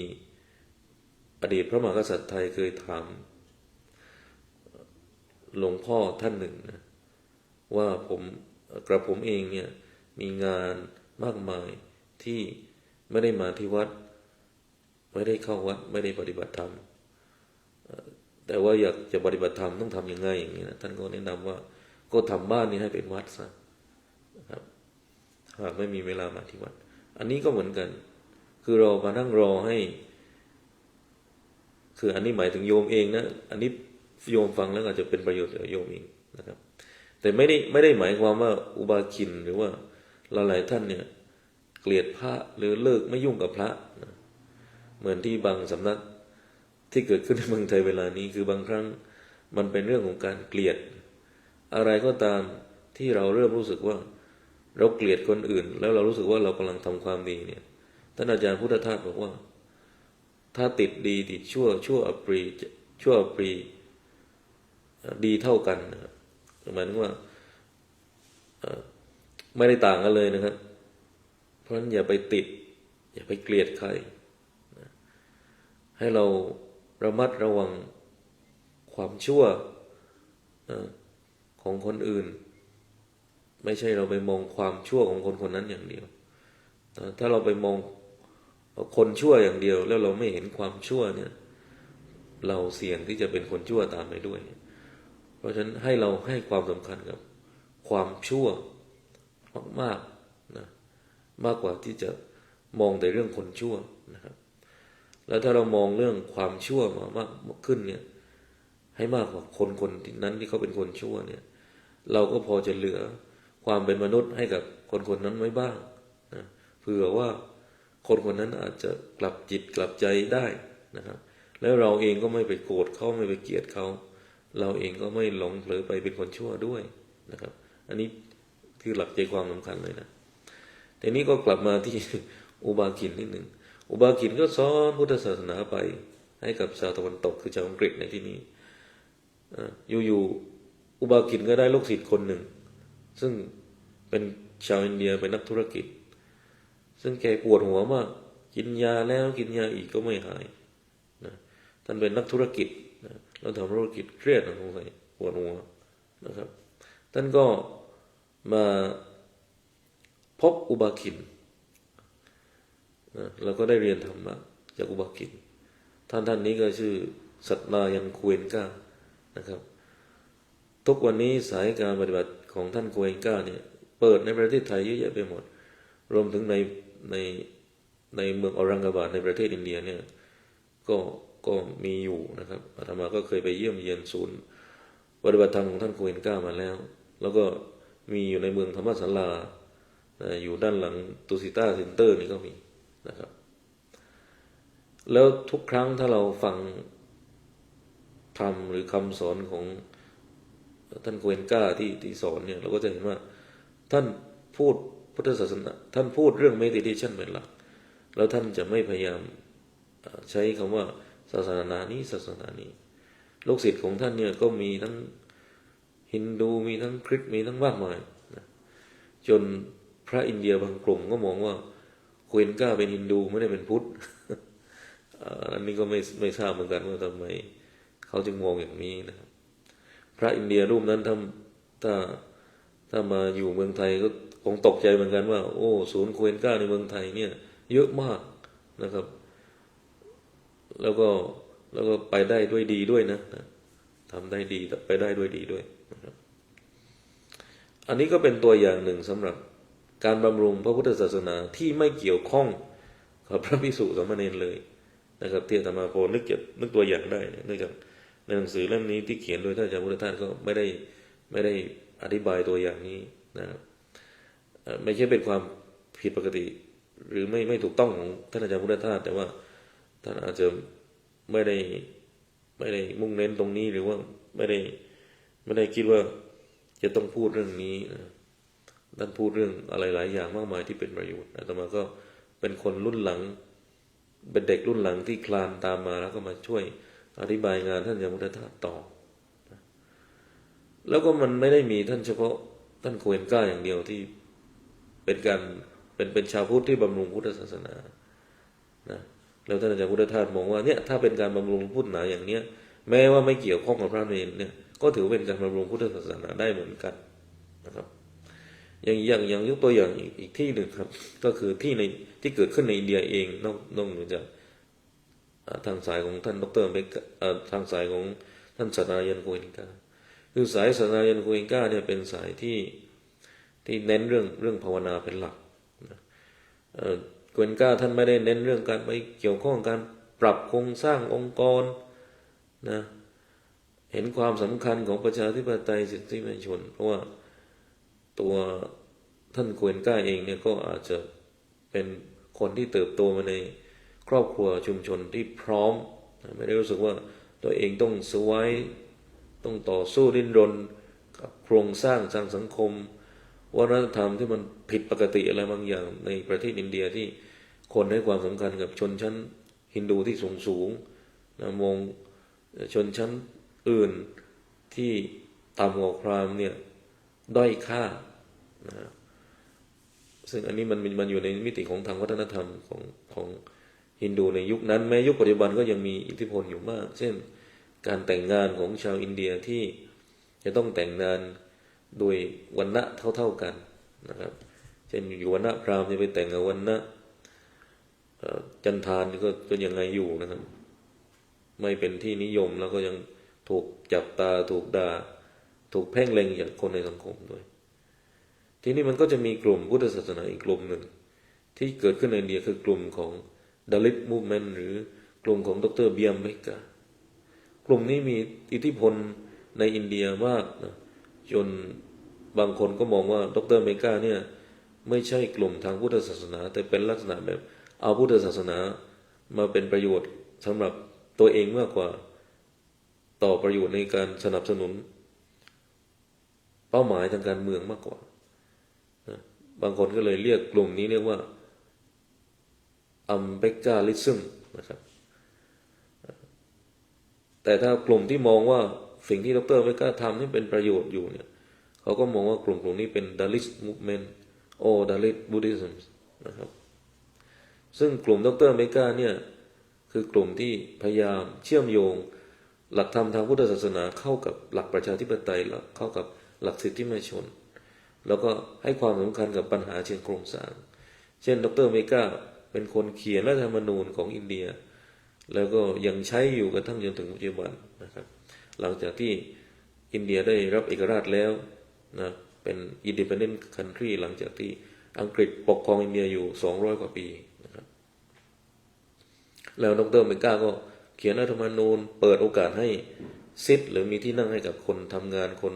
อดีตพระมหากษัตริย์ไทยเคยถามหลวงพ่อท่านหนึ่งนะว่ากระผมเองเนี่ยมีงานมากมายที่ไม่ได้มาที่วัดไม่ได้เข้าวัดไม่ได้ปฏิบัติธรรมแต่ว่าอยากจะปฏิบัติธรรมต้องทำยังไงอย่างนี้นะท่านก็แนะนำว่าก็ทำบ้านนี้ให้เป็นวัดซะนะครับหากไม่มีเวลามาที่วัดอันนี้ก็เหมือนกันคือเรามานั่งรอให้คืออันนี้หมายถึงโยมเองนะอันนี้โยมฟังแล้วอาจจะเป็นประโยชน์กับโยมเองนะครับแต่ไม่ได้หมายความว่าอุบาคินหรือว่าหลายๆท่านเนี่ยเกลียดพระหรือเลิกไม่ยุ่งกับพระนะเหมือนที่บางสำนักที่เกิดขึ้นในเมืองไทยเวลานี้คือบางครั้งมันเป็นเรื่องของการเกลียดอะไรก็ตามที่เราเริ่มรู้สึกว่าเราเกลียดคนอื่นแล้วเรารู้สึกว่าเรากำลังทำความดีเนี่ยท่านอาจารย์พุทธทาสบอกว่าถ้าติดดีติดชั่วอัปรีดีเท่ากันนะครับหมายถึงว่าไม่ได้ต่างกันเลยนะครับเพราะฉะนั้นอย่าไปติดอย่าไปเกลียดใครให้เราระมัดระวังความชั่วของคนอื่นไม่ใช่เราไปมองความชั่วของคนคนนั้นอย่างเดียวถ้าเราไปมองคนชั่วอย่างเดียวแล้วเราไม่เห็นความชั่วเนี่ยเราเสี่ยงที่จะเป็นคนชั่วตามไปด้วยเพราะฉะนั้นให้เราให้ความสำคัญกับความชั่วมากๆนะมากกว่าที่จะมองแต่เรื่องคนชั่วนะครับแล้วถ้าเรามองเรื่องความชั่วมามากขึ้นเนี่ยให้มากกว่าคนนั้นที่เขาเป็นคนชั่วเนี่ยเราก็พอจะเหลือความเป็นมนุษย์ให้กับคนนั้นไว้บ้างนะเผื่อว่าคนนั้นอาจจะกลับจิตกลับใจได้นะครับแล้วเราเองก็ไม่ไปโกรธเขาไม่ไปเกลียดเขาเราเองก็ไม่หลงเผลอไปเป็นคนชั่วด้วยนะครับอันนี้คือหลักใจความสำคัญเลยนะทีนี้ก็กลับมาที่อุบาคินนิดหนึ่งอุบาคินก็สอนพุทธศาสนาไปให้กับชาวตะวันตกคือชาวอังกฤษในที่นี้อยู่อุบาคินก็ได้ลูกศิษย์คนหนึ่งซึ่งเป็นชาวอินเดียเป็นนักธุรกิจซึ่งแกปวดหัวมากกินยาแล้วกินยาอีกก็ไม่หายนะท่านเป็นนักธุรกิจนะแล้วทำธุรกิจเครียดนะสงสัยปวดหัวนะครับท่านก็มาพบอุบาคินนะแล้วก็ได้เรียนธรรมะจากอุบาคิน ท่านนี้ก็ชื่อสัตนายันคูเอนกานะครับทุกวันนี้สายการปฏิบัติของท่านคูเอนกาเนี่ยเปิดในประเทศไทยเยอะแยะไปหมดรวมถึงในในเมืองออรังกาบาดในประเทศอินเดียเนี่ยก็มีอยู่นะครับอาตมาก็เคยไปเยี่ยมเยียนศูนย์ปฏิบัติธรรมของท่านคูเอนกามาแล้วก็มีอยู่ในเมืองธรรมศาลาอยู่ด้านหลังตุสิต้าเซ็นเตอร์นี่ก็มีนะครับแล้วทุกครั้งถ้าเราฟังธรรมหรือคำสอนของท่านคูเอนกาที่สอนเนี่ยเราก็จะเห็นว่าท่านพูดพุทธศาสนาท่านพูดเรื่อง meditation เป็นหลักแล้วท่านจะไม่พยายามใช้คำว่าศาสนานี้ศาสนานี้ลูกศิษย์ของท่านเนี่ยก็มีทั้งฮินดูมีทั้งคริสต์มีทั้งมากมายนะจนพระอินเดียบางกลุ่มก็มองว่าคูเอนกาเป็นฮินดูไม่ได้เป็นพุทธอันนี้ก็ไม่ทราบเหมือนกันว่าทำไมเขาจึงมองอย่างนี้นะครับพระอินเดียรูปนั้นถ้ามาอยู่เมืองไทยก็คงตกใจเหมือนกันว่าโอ้ศูนย์คูเอนกาในเมืองไทยเนี่ยเยอะมากนะครับแล้วก็ไปได้ด้วยดีด้วยนะทำได้ดีไปได้ด้วยดีด้วยนะครับอันนี้ก็เป็นตัวอย่างหนึ่งสำหรับการบำรุงพระพุทธศาสนาที่ไม่เกี่ยวข้องกับพระภิกษุสามเณรเลยนะครับที่อาตมาพอนึกตัวอย่างได้เนื่องจากในหนังสือเล่มนี้ที่เขียนโดยท่านอาจารย์พุทธทาสก็ไม่ได้อธิบายตัวอย่างนี้นะครับไม่ใช่เป็นความผิดปกติหรือไม่ถูกต้องของท่านอาจารย์พุทธทาสแต่ว่าท่านอาจจะไม่ได้มุ่งเน้นตรงนี้หรือว่าไม่ได้คิดว่าจะต้องพูดเรื่องนี้ท่านพูดเรื่องอะไรหลายอย่างมากมายที่เป็นประโยชน์อาตมาก็เป็นคนรุ่นหลังเป็นเด็กรุ่นหลังที่คลานตามมาแล้วก็มาช่วยอธิบายงานท่านอาจารย์พุทธทาสต่อแล้วก็มันไม่ได้มีท่านเฉพาะท่านคูเอนกาอย่างเดียวที่เป็นชาวพุทธที่บำรุงพุทธศาสนานะแล้วท่านอาจารย์พุทธทาสมองว่าเนี่ยถ้าเป็นการบำรุงพุทธศาสนาอย่างเนี้ยแม้ว่าไม่เกี่ยวข้องกับพระเนรเนี่ยก็ถือเป็นการบำรุงพุทธศาสนาได้เหมือนกันนะครับอย่างยกตัวอย่างอีกที่หนึ่งครับก็คือที่เกิดขึ้นในอินเดียเองนอกเหนือจากทางสายของท่านดร.เบกทางสายของท่านสัตนายันคูเอนกาคือสายสัตนายันคูเอนกาเนี่ยเป็นสายที่เน้นเรื่องภาวนาเป็นหลักคูเอนกาท่านไม่ได้เน้นเรื่องการไปเกี่ยวข้องการปรับโครงสร้างองค์กรนะเห็นความสำคัญของประชาธิปไตยสิทธิมนุษยชนเพราะว่าตัวท่านคูเอนกาเองเนี่ยก็อาจจะเป็นคนที่เติบโตมาในครอบครัวชุมชนที่พร้อมไม่ได้รู้สึกว่าตัวเองต้องสวยต้องต่อสู้ดิ้นรนกับโครงสร้างทางสังคมวัฒนธรรมที่มันผิดปกติอะไรบางอย่างในประเทศอินเดียที่คนให้ความสำคัญกับชนชั้นฮินดูที่สูงนะมองชนชั้นอื่นที่ต่ำกว่าพราหมณ์เนี่ยด้อยค่านะซึ่งอันนี้มันอยู่ในมิติของทางวัฒนธรรมของฮินดูในยุคนั้นแม้ยุคปัจจุบันก็ยังมีอิทธิพลอยู่มากเช่นการแต่งงานของชาวอินเดียที่จะต้องแต่งงานโดยวรรณะเท่ากันนะครับเช่นอยู่วรรณะพราหมณ์จะไปแต่งกับวรรณะจันทานก็ยังไงอยู่นะครับไม่เป็นที่นิยมแล้วก็ยังถูกจับตาถูกด่าถูกเพ่งเล็งจากคนในสังคมด้วยทีนี้มันก็จะมีกลุ่มพุทธศาสนาอีกกลุ่มหนึ่งที่เกิดขึ้นในอินเดียคือกลุ่มของDalit Movement หรือกลุ่มของดร.เบียมเบกากลุ่มนี้มีอิทธิพลในอินเดียมากนะจนบางคนก็มองว่าดร.เบกาเนี่ยไม่ใช่กลุ่มทางพุทธศาสนาแต่เป็นลักษณะแบบเอาพุทธศาสนามาเป็นประโยชน์สำหรับตัวเองมากกว่าต่อประโยชน์ในการสนับสนุนเป้าหมายทางการเมืองมากกว่าบางคนก็เลยเรียกกลุ่มนี้เรียกว่าอัมเบกาลิซึมนะครับแต่ถ้ากลุ่มที่มองว่าสิ่งที่ดร.เบกาทำนี่เป็นประโยชน์อยู่เนี่ยเขาก็มองว่ากลุ่มนี้เป็น Dalit Movement or Dalit Buddhism นะครับซึ่งกลุ่มดร.เบกาเนี่ยคือกลุ่มที่พยายามเชื่อมโยงหลักธรรมทางพุทธศาสนาเข้ากับหลักประชาธิปไตยเข้ากับหลักสิทธิมนุษยชนแล้วก็ให้ความสำคัญกับปัญหาเชิงโครงสร้างเช่นดร.เบกาเป็นคนเขียนรัฐธรรมนูญของอินเดีย แล้วก็ยังใช้อยู่กระทั่งจนถึงปัจจุบันนะครับหลังจากที่อินเดียได้รับเอกราชแล้วนะเป็น independent country หลังจากที่อังกฤษปกครองอินเดียอยู่200 กว่าปีนะครับแล้วดร.เมกาก็เขียนรัฐธรรมนูญเปิดโอกาสให้ซิทธิ์หรือมีที่นั่งให้กับคนทำงานคน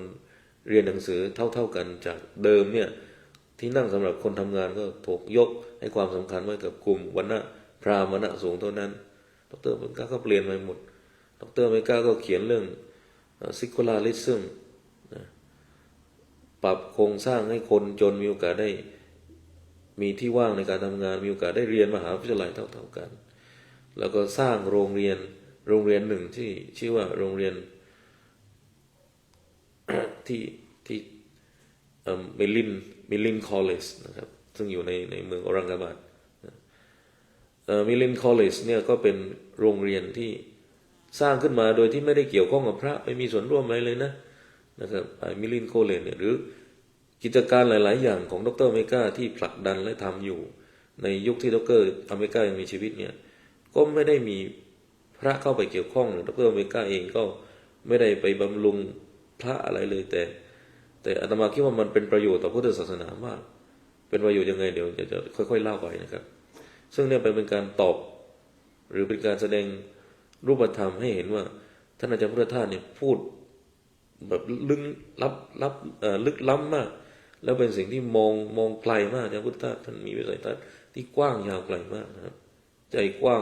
เรียนหนังสือเท่ากันจากเดิมเนี่ยที่นั่งสำหรับคนทำงานก็ถูกยกให้ความสำคัญไว้กับกลุ่มวรรณะพราหมณ์วรรณะสูงเท่านั้นดร.เมกาก็เปลี่ยนไปหมดดร.เมกาก็เขียนเรื่องsecularism นะปรับโครงสร้างให้คนจนมีโอกาสได้มีที่ว่างในการทำงานมีโอกาสได้เรียนมหาวิทยาลัยเท่ากันแล้วก็สร้างโรงเรียนหนึ่งที่ชื่อว่าโรงเรียนที่มิลินคอลเลจนะครับซึ่งอยู่ในเมืองออรังกาบาดมิลินคอลเลจเนี่ยก็เป็นโรงเรียนที่สร้างขึ้นมาโดยที่ไม่ได้เกี่ยวข้องกับพระไม่มีส่วนร่วมอะไรเลยนะครับมิลินคอลเลจเนี่ยหรือกิจการหลายๆอย่างของดร.เมกาที่ผลักดันและทำอยู่ในยุคที่ดร.อเมริกายังมีชีวิตเนี่ยก็ไม่ได้มีพระเข้าไปเกี่ยวข้องหรือดร.อเมริกาเองก็ไม่ได้ไปบำรุงพระอะไรเลยแต่อาตมาคิดว่ามันเป็นประโยชน์ต่อพุทธศาสนามากเป็นประโยชน์ยังไงเดี๋ยวจะค่อยๆเล่าไปนะครับซึ่งเนี่ยเป็นการตอบหรือเป็นการแสดงรูปธรรมให้เห็นว่าท่านอาจารย์พุทธทาสเนี่ยพูดแบบลึกล้ำมากแล้วเป็นสิ่งที่มองไกลมากอาจารย์พุทธทาสท่านมีวิสัยทัศน์ที่กว้างยาวไกลมากนะครับใจกว้าง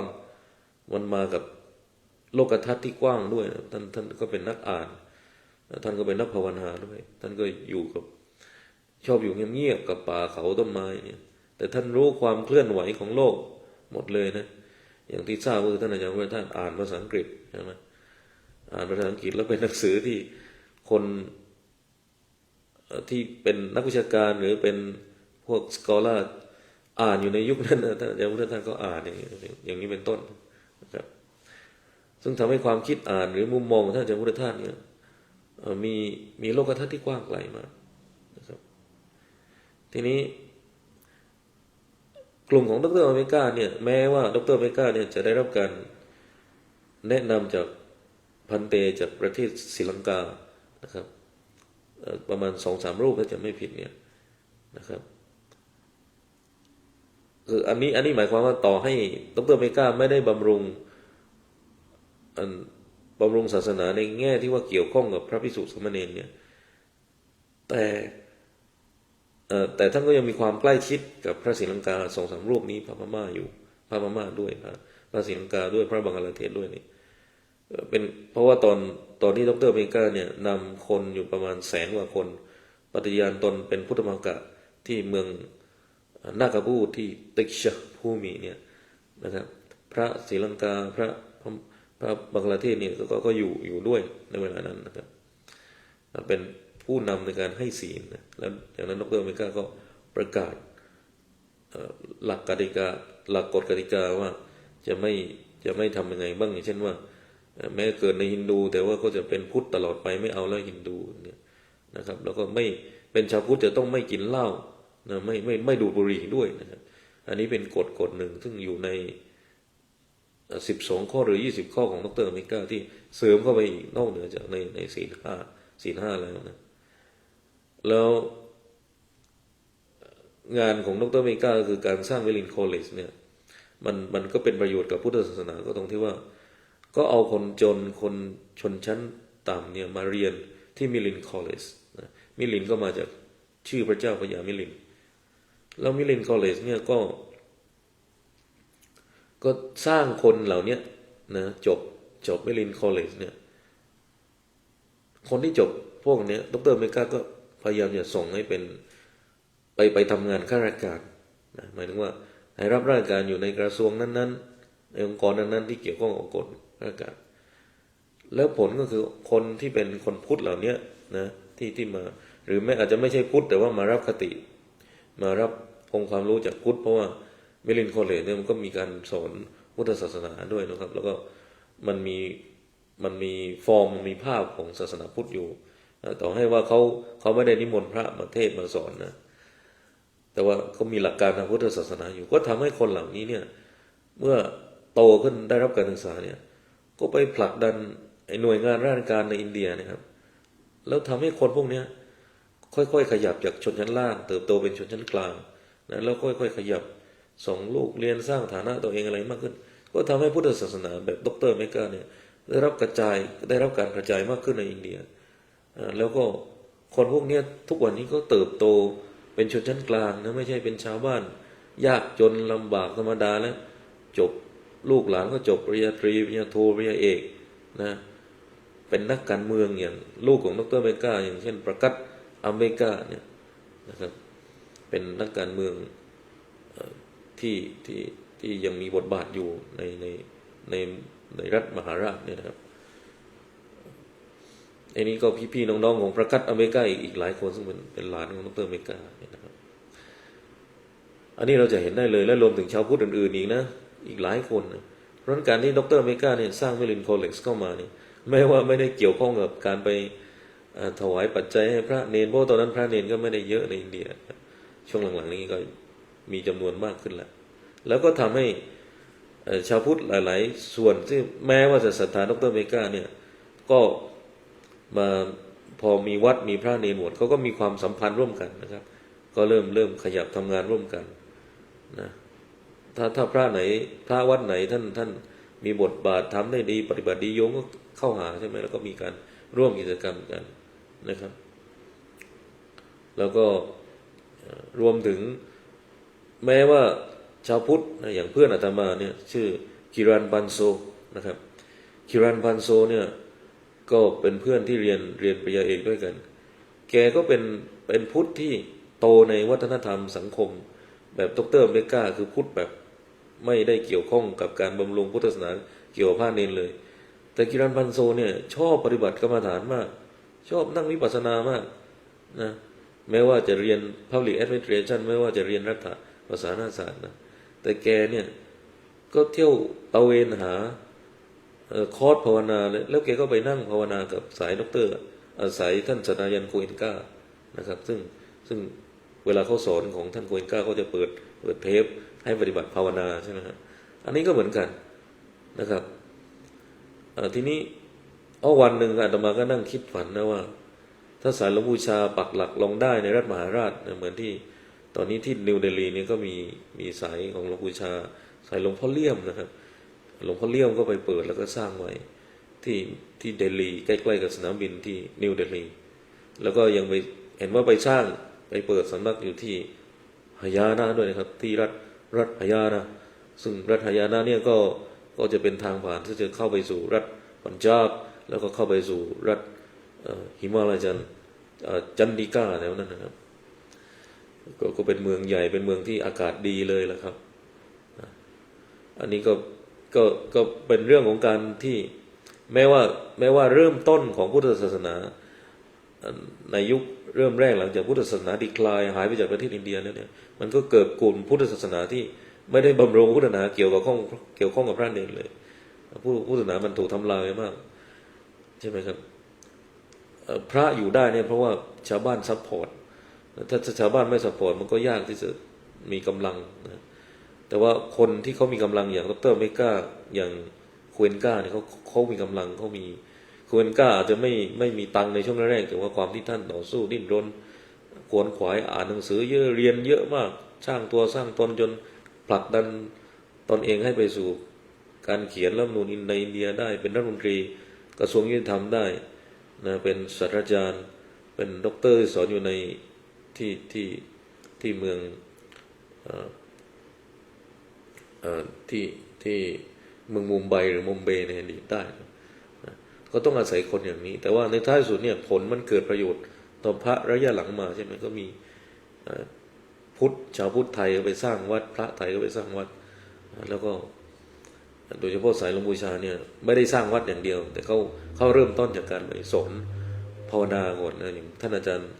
มันมากับโลกทัศน์ที่กว้างด้วยนะท่านก็เป็นนักอ่านท่านก็เป็นนักภาวนาด้วยท่านก็อยู่กับชอบอยู่เงียบๆกับป่าเขาต้นไม้เนี่ยแต่ท่านรู้ความเคลื่อนไหวของโลกหมดเลยนะอย่างที่ทราบคือท่านอาจารย์พุทธทาสอ่านภาษาอังกฤษใช่ไหมอ่านภาษาอังกฤษแล้วเป็นหนังสือที่คนที่เป็นนักวิชาการหรือเป็นพวกสกอล่าอ่านอยู่ในยุคนั้นท่านอาจารย์พุทธทาสก็อ่านอย่างนี้เป็นต้นนะครับซึ่งทำให้ความคิดอ่านหรือมุมมองของท่านอาจารย์พุทธทาสเนี่ยมีโลกทัศน์ที่กว้างไกลมากนะครับทีนี้กลุ่มของดร.อเมริกาเนี่ยแม้ว่าดร.อเมริกาเนี่ยจะได้รับการแนะนำจากพันเตจากประเทศศรีลังกานะครับประมาณ 2-3 รูปถ้าจะไม่ผิดเนี่ยนะครับคืออันนี้หมายความว่าต่อให้ดร.อเมริกาไม่ได้บำรุงศาสนาในแง่ที่ว่าเกี่ยวข้องกับพระภิกษุสามเณรเนี่ยแต่ท่านก็ยังมีความใกล้ชิดกับพระศรีลังกา 2-3 รูปนี้พระพม่าอยู่พระพม่าด้วยพระศรีลังกาด้วยพระบังกลาเทศด้วยนี่เป็นเพราะว่าตอนที่ดร.อเมริกาเนี่ยนำคนอยู่ประมาณ100,000 กว่าคนปฏิญาณตนเป็นพุทธมามกะที่เมืองนาคาบูที่ติกชะภูมิเนี่ยนะครับพระศรีลังกาพระบังกลาเทศเนี่ยก็อยู่ด้วยในเวลานั้นนะครับเป็นผู้นำในการให้ศีลนะแล้วจากนั้นดร.อเมริกาก็ประกาศหลักกติกาหลักกฎกติกาว่าจะไม่ทำยังไงบ้างอย่างเช่นว่าแม้เกิดในฮินดูแต่ว่าก็จะเป็นพุทธตลอดไปไม่เอาแล้วฮินดูเนี่ยนะครับแล้วก็ไม่เป็นชาวพุทธจะต้องไม่กินเหล้านะไม่ดูดบุหรี่ด้วยนะครับอันนี้เป็นกฎหนึ่งซึ่งอยู่ใน12 ข้อหรือ20 ข้อของดร.อเมริกาที่เสริมเข้าไปอีกนอกเหนือจากในศีลห้าแล้วนะแล้วงานของดร.อเมริกาคือการสร้างมิลินคอลเลจเนี่ยมันก็เป็นประโยชน์กับพุทธศาสนาก็ตรงที่ว่าก็เอาคนจนคนชนชั้นต่ำเนี่ยมาเรียนที่มิลินคอลเลจนะมิลินก็มาจากชื่อพระเจ้าพญามิลินแล้วมิลินคอลเลจเนี่ยก็สร้างคนเหล่านี้นะจบมิลินคอลเลจเนี่ยคนที่จบพวกนี้ดร.อเมริกาก็พยายามจะส่งให้เป็นไปทำงานข้าราชการนะหมายถึงว่าให้รับราชการอยู่ในกระทรวงนั้นๆในองค์กรนั้นๆที่เกี่ยวข้องกับกฎราชการแล้วผลก็คือคนที่เป็นคนพุทธเหล่านี้นะที่มาหรือแม้อาจจะไม่ใช่พุทธแต่ว่ามารับคติมารับองค์ความรู้จากพุทธเพราะว่ามิลินคอลเลจเนี่ยมันก็มีการสอนพุทธศาสนาด้วยนะครับแล้วก็มันมีฟอร์มมันมีภาพของศาสนาพุทธอยู่ต่อให้ว่าเขาไม่ได้นิมนต์พระมาเทศมาสอนนะแต่ว่าเขามีหลักการทางพุทธศาสนาอยู่ก็ทำให้คนเหล่านี้เนี่ยเมื่อ โตขึ้นได้รับการศึกษาเนี่ยก็ไปผลักดันไอ้หน่วยงานราชการในอินเดียนะครับแล้วทำให้คนพวกนี้ค่อยๆขยับจากชนชั้นล่างเติบโตเป็นชนชั้นกลางนะแล้วค่อยๆขยับส่งลูกเรียนสร้างฐานะตัวเองอะไรมากขึ้นก็ทำให้พุทธศาสนาแบบดร.เมกาเนี่ยได้รับการกระจายมากขึ้นในอินเดียแล้วก็คนพวกนี้ทุกวันนี้ก็เติบโตเป็นชนชั้นกลางนะไม่ใช่เป็นชาวบ้านยากจนลำบากธรรมดาแล้วจบลูกหลานก็จบปริญญาตรีปริญญาโทปริญญาเอกนะเป็นนักการเมืองอย่างลูกของดร.เมกาอย่างเช่นประกัตอเมริกาเนี่ยนะครับเป็นนักการเมืองที่ยังมีบทบาทอยู่ในรัฐมหาราชเนี่ยนะครับอันนี้ก็พี่ๆน้องๆของประกัตอเมริกาอีกหลายคนซึ่งเป็นหลานของดร.เมกาเนี่ยนะครับอันนี้เราจะเห็นได้เลยและรวมถึงชาวพุทธอื่นๆอีกนะอีกหลายคนนะเพราะการที่ดร.เมกาเนี่ยสร้างมิลินคอลเลจเข้ามาเนี่ยแม้ว่าไม่ได้เกี่ยวข้องกับการไปถวายปัจจัยให้พระเนรเพราะตอนนั้นพระเนรก็ไม่ได้เยอะในอินเดียช่วงหลังๆนี้ก็มีจำนวนมากขึ้นแล้วก็ทำให้ชาวพุทธหลายๆส่วนที่แม้ว่าจะศรัทธาดร.เมกาเนี่ยก็มาพอมีวัดมีพระเนรหมดเขาก็มีความสัมพันธ์ร่วมกันนะครับก็เริ่มขยับทำงานร่วมกันนะถ้าพระวัดไหนท่านมีบทบาททำได้ดีปฏิบัติดีโยมก็เข้าหาใช่ไหมแล้วก็มีการร่วมกิจกรรมกันนะครับแล้วก็รวมถึงแม้ว่าชาวพุทธนะอย่างเพื่อนอาตมาเนี่ยชื่อคิรันบันโซนะครับคิรันบันโซเนี่ยก็เป็นเพื่อนที่เรียนปริญญาเอกด้วยกันแกก็เป็นพุทธที่โตในวัฒนธรรมสังคมแบบดร.เมกาคือพุทธแบบไม่ได้เกี่ยวข้องกับการบำรุงพุทธศาสนาเกี่ยวกับพระเนรเลยแต่คิรันบันโซเนี่ยชอบปฏิบัติกรรมฐานมากชอบนั่งวิปัสสนามากนะแม้ว่าจะเรียน Public Administration ไม่ว่าจะเรียนรัฐภาษาศาสตร์นะแต่แกเนี่ยก็เที่ยวตะเวนหาคอร์สภาวนาแล้วแกก็ไปนั่งภาวนากับสายด็อกเตอร์สายท่านสนายันโคเอนกานะครับซึ่งเวลาเขาสอนของท่านโคเอนกาก็จะเปิดเทปให้ปฏิบัติภาวนาใช่ไหมครับอันนี้ก็เหมือนกันนะครับทีนี้วันหนึ่งอาตมาก็นั่งคิดฝันนะว่าถ้าสายหลวงบูชาปักหลักลงได้ในรัฐมหาราชเหมือนที่ตอนนี้ที่นิวเดลีนี่ก็มีสายของหลวงบูชาสายหลวงพ่อเลี่ยมนะครับหลวงพ่อเลี่ยมก็ไปเปิดแล้วก็สร้างไว้ที่เดลีใกล้ๆกับสนามบินที่นิวเดลีแล้วก็ยังไปเห็นว่าไปเปิดสำนักอยู่ที่หายานะด้วยนะครับที่รัฐหายานะซึ่งรัฐหายานะเนี่ยก็จะเป็นทางผ่านที่จะเข้าไปสู่รัฐปัญจาบแล้วก็เข้าไปสู่รัฐหิมาลายันจันดิกาแถวนั้นนะครับก็เป็นเมืองใหญ่เป็นเมืองที่อากาศดีเลยแหละครับอันนี้ก็เป็นเรื่องของการที่แม้ว่าเริ่มต้นของพุทธศาสนาในยุคเริ่มแรกหลังจากพุทธศาสนาดีคลายหายไปจากประเทศอินเดียแล้วเนี่ยมันก็เกิดกลุ่มพุทธศาสนาที่ไม่ได้บำรุงพุทธศาสนาเกี่ยวข้องกับพระเนรเลยพุทธศาสนามันถูกทำลายมากใช่ไหมครับพระอยู่ได้เนี่ยเพราะว่าชาวบ้านซัพพอร์ตถ้าชาวบ้านไม่ซัพพอร์ตมันก็ยากที่จะมีกำลังนะแต่ว่าคนที่เขามีกำลังอย่างดร.เมกาอย่างโคเอนกาเนี่ยเขามีกำลังเขามีโคเอนกาอาจจะไม่มีตังในช่วงแรกแต่ว่าความที่ท่านต่อสู้ดิ้นรนขวนขวายอ่านหนังสือเยอะเรียนเยอะมากสร้างตัวสร้างตนจนผลักดันตนเองให้ไปสู่การเขียนรัฐธรรมนูญในอินเดียได้เป็นรัฐมนตรีกระทรวงยุติธรรมได้นะเป็นศาสตราจารย์เป็นด็อกเตอร์สอนอยู่ในที่เมืองที่เมืองมุมไบหรือมุมเบย์ในอดีตได้นะก็ต้องอาศัยคนอย่างนี้แต่ว่าในท้ายสุดเนี่ยผลมันเกิดประโยชน์ต่อพระระยะหลังมาใช่ไหมก็มีชาวพุทธไทยก็ไปสร้างวัดพระไทยก็ไปสร้างวัดแล้วก็โดยเฉพาะสายหลวงบูชาเนี่ยไม่ได้สร้างวัดอย่างเดียวแต่เขาเริ่มต้นจากการไปสอนภาวนาก่อนนะอย่างท่านอาจารย์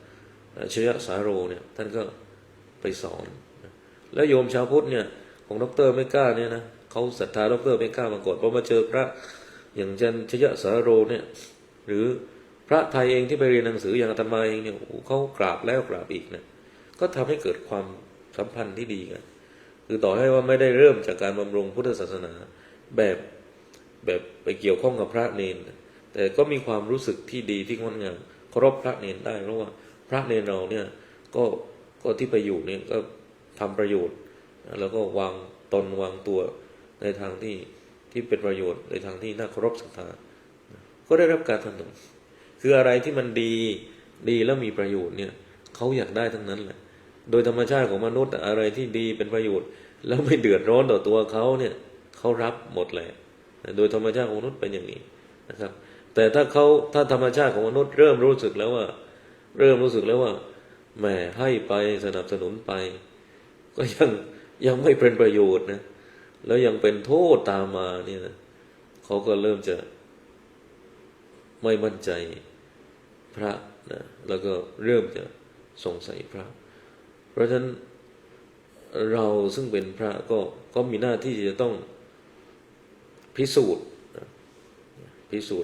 ชยสาโรเนี่ยท่านก็ไปสอนแล้วโยมชาวพุทธเนี่ยของดร.เมกาเนี่ยนะเขาศรัทธาดร.เมกามาก่อนพอมาเจอพระอย่างอาจารย์ชยสาโรเนี่ยหรือพระไทยเองที่ไปเรียนหนังสืออย่างอาตมาเองเนี่ยเขากราบแล้วกราบอีกนะก็ทำให้เกิดความสัมพันธ์ที่ดีกันคือต่อให้ว่าไม่ได้เริ่มจากการบำรุงพุทธศาสนา แบบไปเกี่ยวข้องกับพระเนรแต่ก็มีความรู้สึกที่ดีที่งดงามเคารพพระเนรได้เพราะว่าพระเนรเราเนี่ยก็ที่ไปอยู่เนี่ยก็ทำประโยชน์แล้วก็วางตนวางตัวในทางที่เป็นประโยชน์ในทางที่น่าเคารพศรัทธาก็ได้รับการสนับสนุนคืออะไรที่มันดีแล้วมีประโยชน์เนี่ยเขาอยากได้ทั้งนั้นแหละโดยธรรมชาติของมนุษย์อะไรที่ดีเป็นประโยชน์แล้วไม่เดือดร้อนต่อตัวเขาเนี่ยเขารับหมดแหละโดยธรรมชาติของมนุษย์เป็นอย่างนี้นะครับแต่ถ้าธรรมชาติของมนุษย์เริ่มรู้สึกแล้วว่าแหมให้ไปสนับสนุนไปก็ยังไม่เป็นประโยชน์นะแล้วยังเป็นโทษตามมาเนี่ยนะเขาก็เริ่มจะไม่มั่นใจพระนะแล้วก็เริ่มจะสงสัยพระเพราะฉะนั้นเราซึ่งเป็นพระก็มีหน้าที่จะต้องพิสูจน์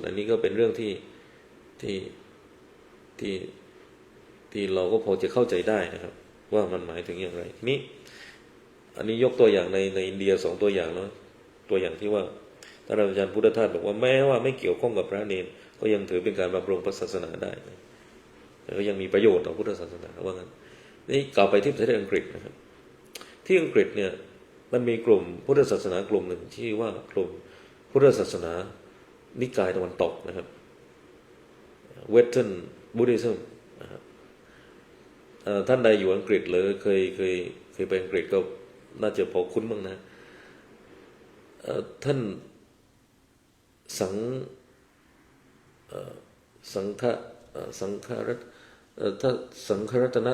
อันนี้ก็เป็นเรื่องที่เราก็พอจะเข้าใจได้นะครับว่ามันหมายถึงอย่างไรทีนี้อันนี้ยกตัวอย่างในอินเดีย2ตัวอย่างแล้วตัวอย่างที่ว่าท่านอาจารย์พุทธทาสบอกว่าแม้ว่าไม่เกี่ยวข้องกับพระเนรก็ยังถือเป็นการบำรุงพระศาสนาได้แล้วก็ยังมีประโยชน์ต่อพุทธศาสนาว่างั้นนี่กล่าวไปที่ประเทศอังกฤษนะครับที่อังกฤษเนี่ยมันมีกลุ่มพุทธศาสนากลุ่มหนึ่งที่ว่ากลุ่มพุทธศาสนานิกายตะวันตกนะครับ Western Buddhism นะครับท่านใดอยู่อังกฤษหรือเคยไปอังกฤษก็น่าจะพอคุ้นบ้างนะท่านสังฆรัตนะ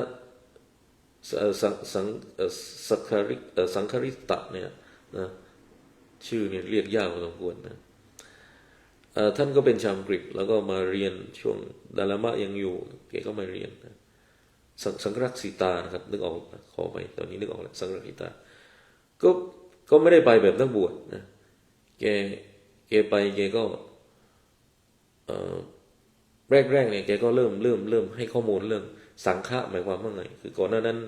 สังฆริตะเนี่ยนะชื่อเนี่ยเรียกยากพอสมควรนะท่านก็เป็นชาวอังกฤษแล้วก็มาเรียนช่วงดาลามะยังอยู่แกก็มาเรียนนะสังฆรักษิตานะครับนึกออกขอไปตอนนี้นึกออกแล้วสังฆรักษิตาก็ไม่ได้ไปแบบนักบวชนะแกไปแกก็แรกเนี่ยแกก็เริ่มให้ข้อมูลเรื่องสังฆะหมายความว่าไงคือก่อนหน้านั้น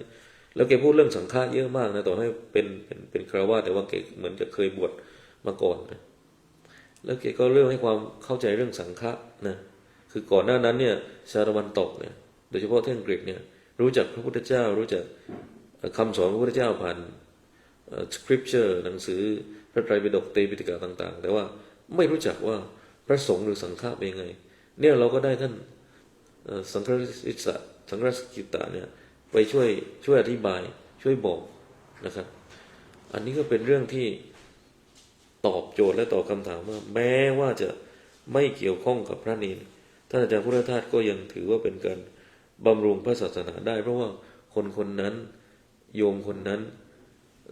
แล้วแกพูดเรื่องสังฆะเยอะมากนะต่อให้เป็นคฤหัสถ์แต่ว่าแกเหมือนจะเคยบวชมาก่อนนะแล้วแกก็เริ่มให้ความเข้าใจเรื่องสังฆะนะคือก่อนหน้านั้นเนี่ยชาวตะวันตกเนี่ยโดยเฉพาะที่อังกฤษเนี่ยรู้จักพระพุทธเจ้ารู้จักคำสอนพระพุทธเจ้าผ่านscripture หนังสือพระไตรปิฎกเตปิฎกต่างๆแต่ว่าไม่รู้จักว่าพระสงฆ์หรือสังฆะเป็นยังไงเนี่ยเราก็ได้ท่านสังฆรักษิตะเนี่ยไปช่วยอธิบายช่วยบอกนะครับอันนี้ก็เป็นเรื่องที่ตอบโจทย์และตอบคำถามว่าแม้ว่าจะไม่เกี่ยวข้องกับพระเนรท่านอาจารย์พุทธทาสก็ยังถือว่าเป็นการบำรุงพระศาสนาได้เพราะว่าคนนั้นโยมคนนั้น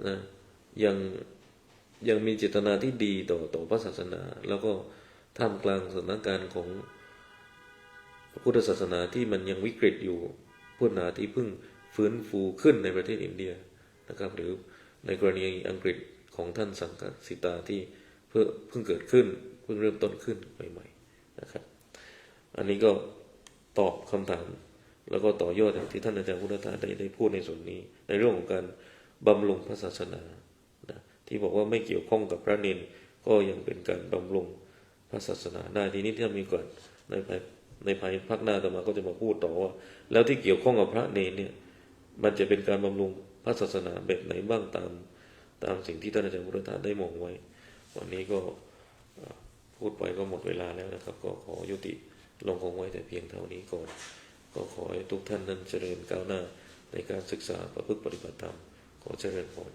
นะยังมีเจตนาที่ดีต่อพระศาสนาแล้วก็ท่ามกลางสถานการณ์ของพุทธศาสนาที่มันยังวิกฤตอยู่พุทธศาสนาที่เพิ่งฟื้นฟูขึ้นในประเทศอินเดียนะครับหรือในกรณีอังกฤษของท่านสังฆสิตาที่เพิ่งเกิดขึ้นเพิ่งเริ่มต้นขึ้นใหม่ๆนะครับอันนี้ก็ตอบคำถามแล้วก็ต่อยอดอย่างที่ท่านอาจารย์พุทธทาสได้พูดในส่วนนี้ในเรื่องของการบำรุงพระศาสนาที่บอกว่าไม่เกี่ยวข้องกับพระเนรก็ยังเป็นการบำรุงพระศาสนาได้ทีนี้ที่มีก่อนในภายภาคหน้าต่อมาก็จะมาพูดต่อว่าแล้วที่เกี่ยวข้องกับพระเนรเนี่ยมันจะเป็นการบำรุงพระศาสนาแบบไหนบ้างตามสิ่งที่ท่านอาจารย์พุทธทาสได้มองไว้วันนี้ก็พูดไปก็หมดเวลาแล้วนะครับก็ขอยุติลงคงไว้แต่เพียงเท่านี้ก่อนก็ขอให้ทุกท่านนั้นเจริญก้าวหน้าในการศึกษาประพฤติปฏิบัติธรรมขอเจริญพร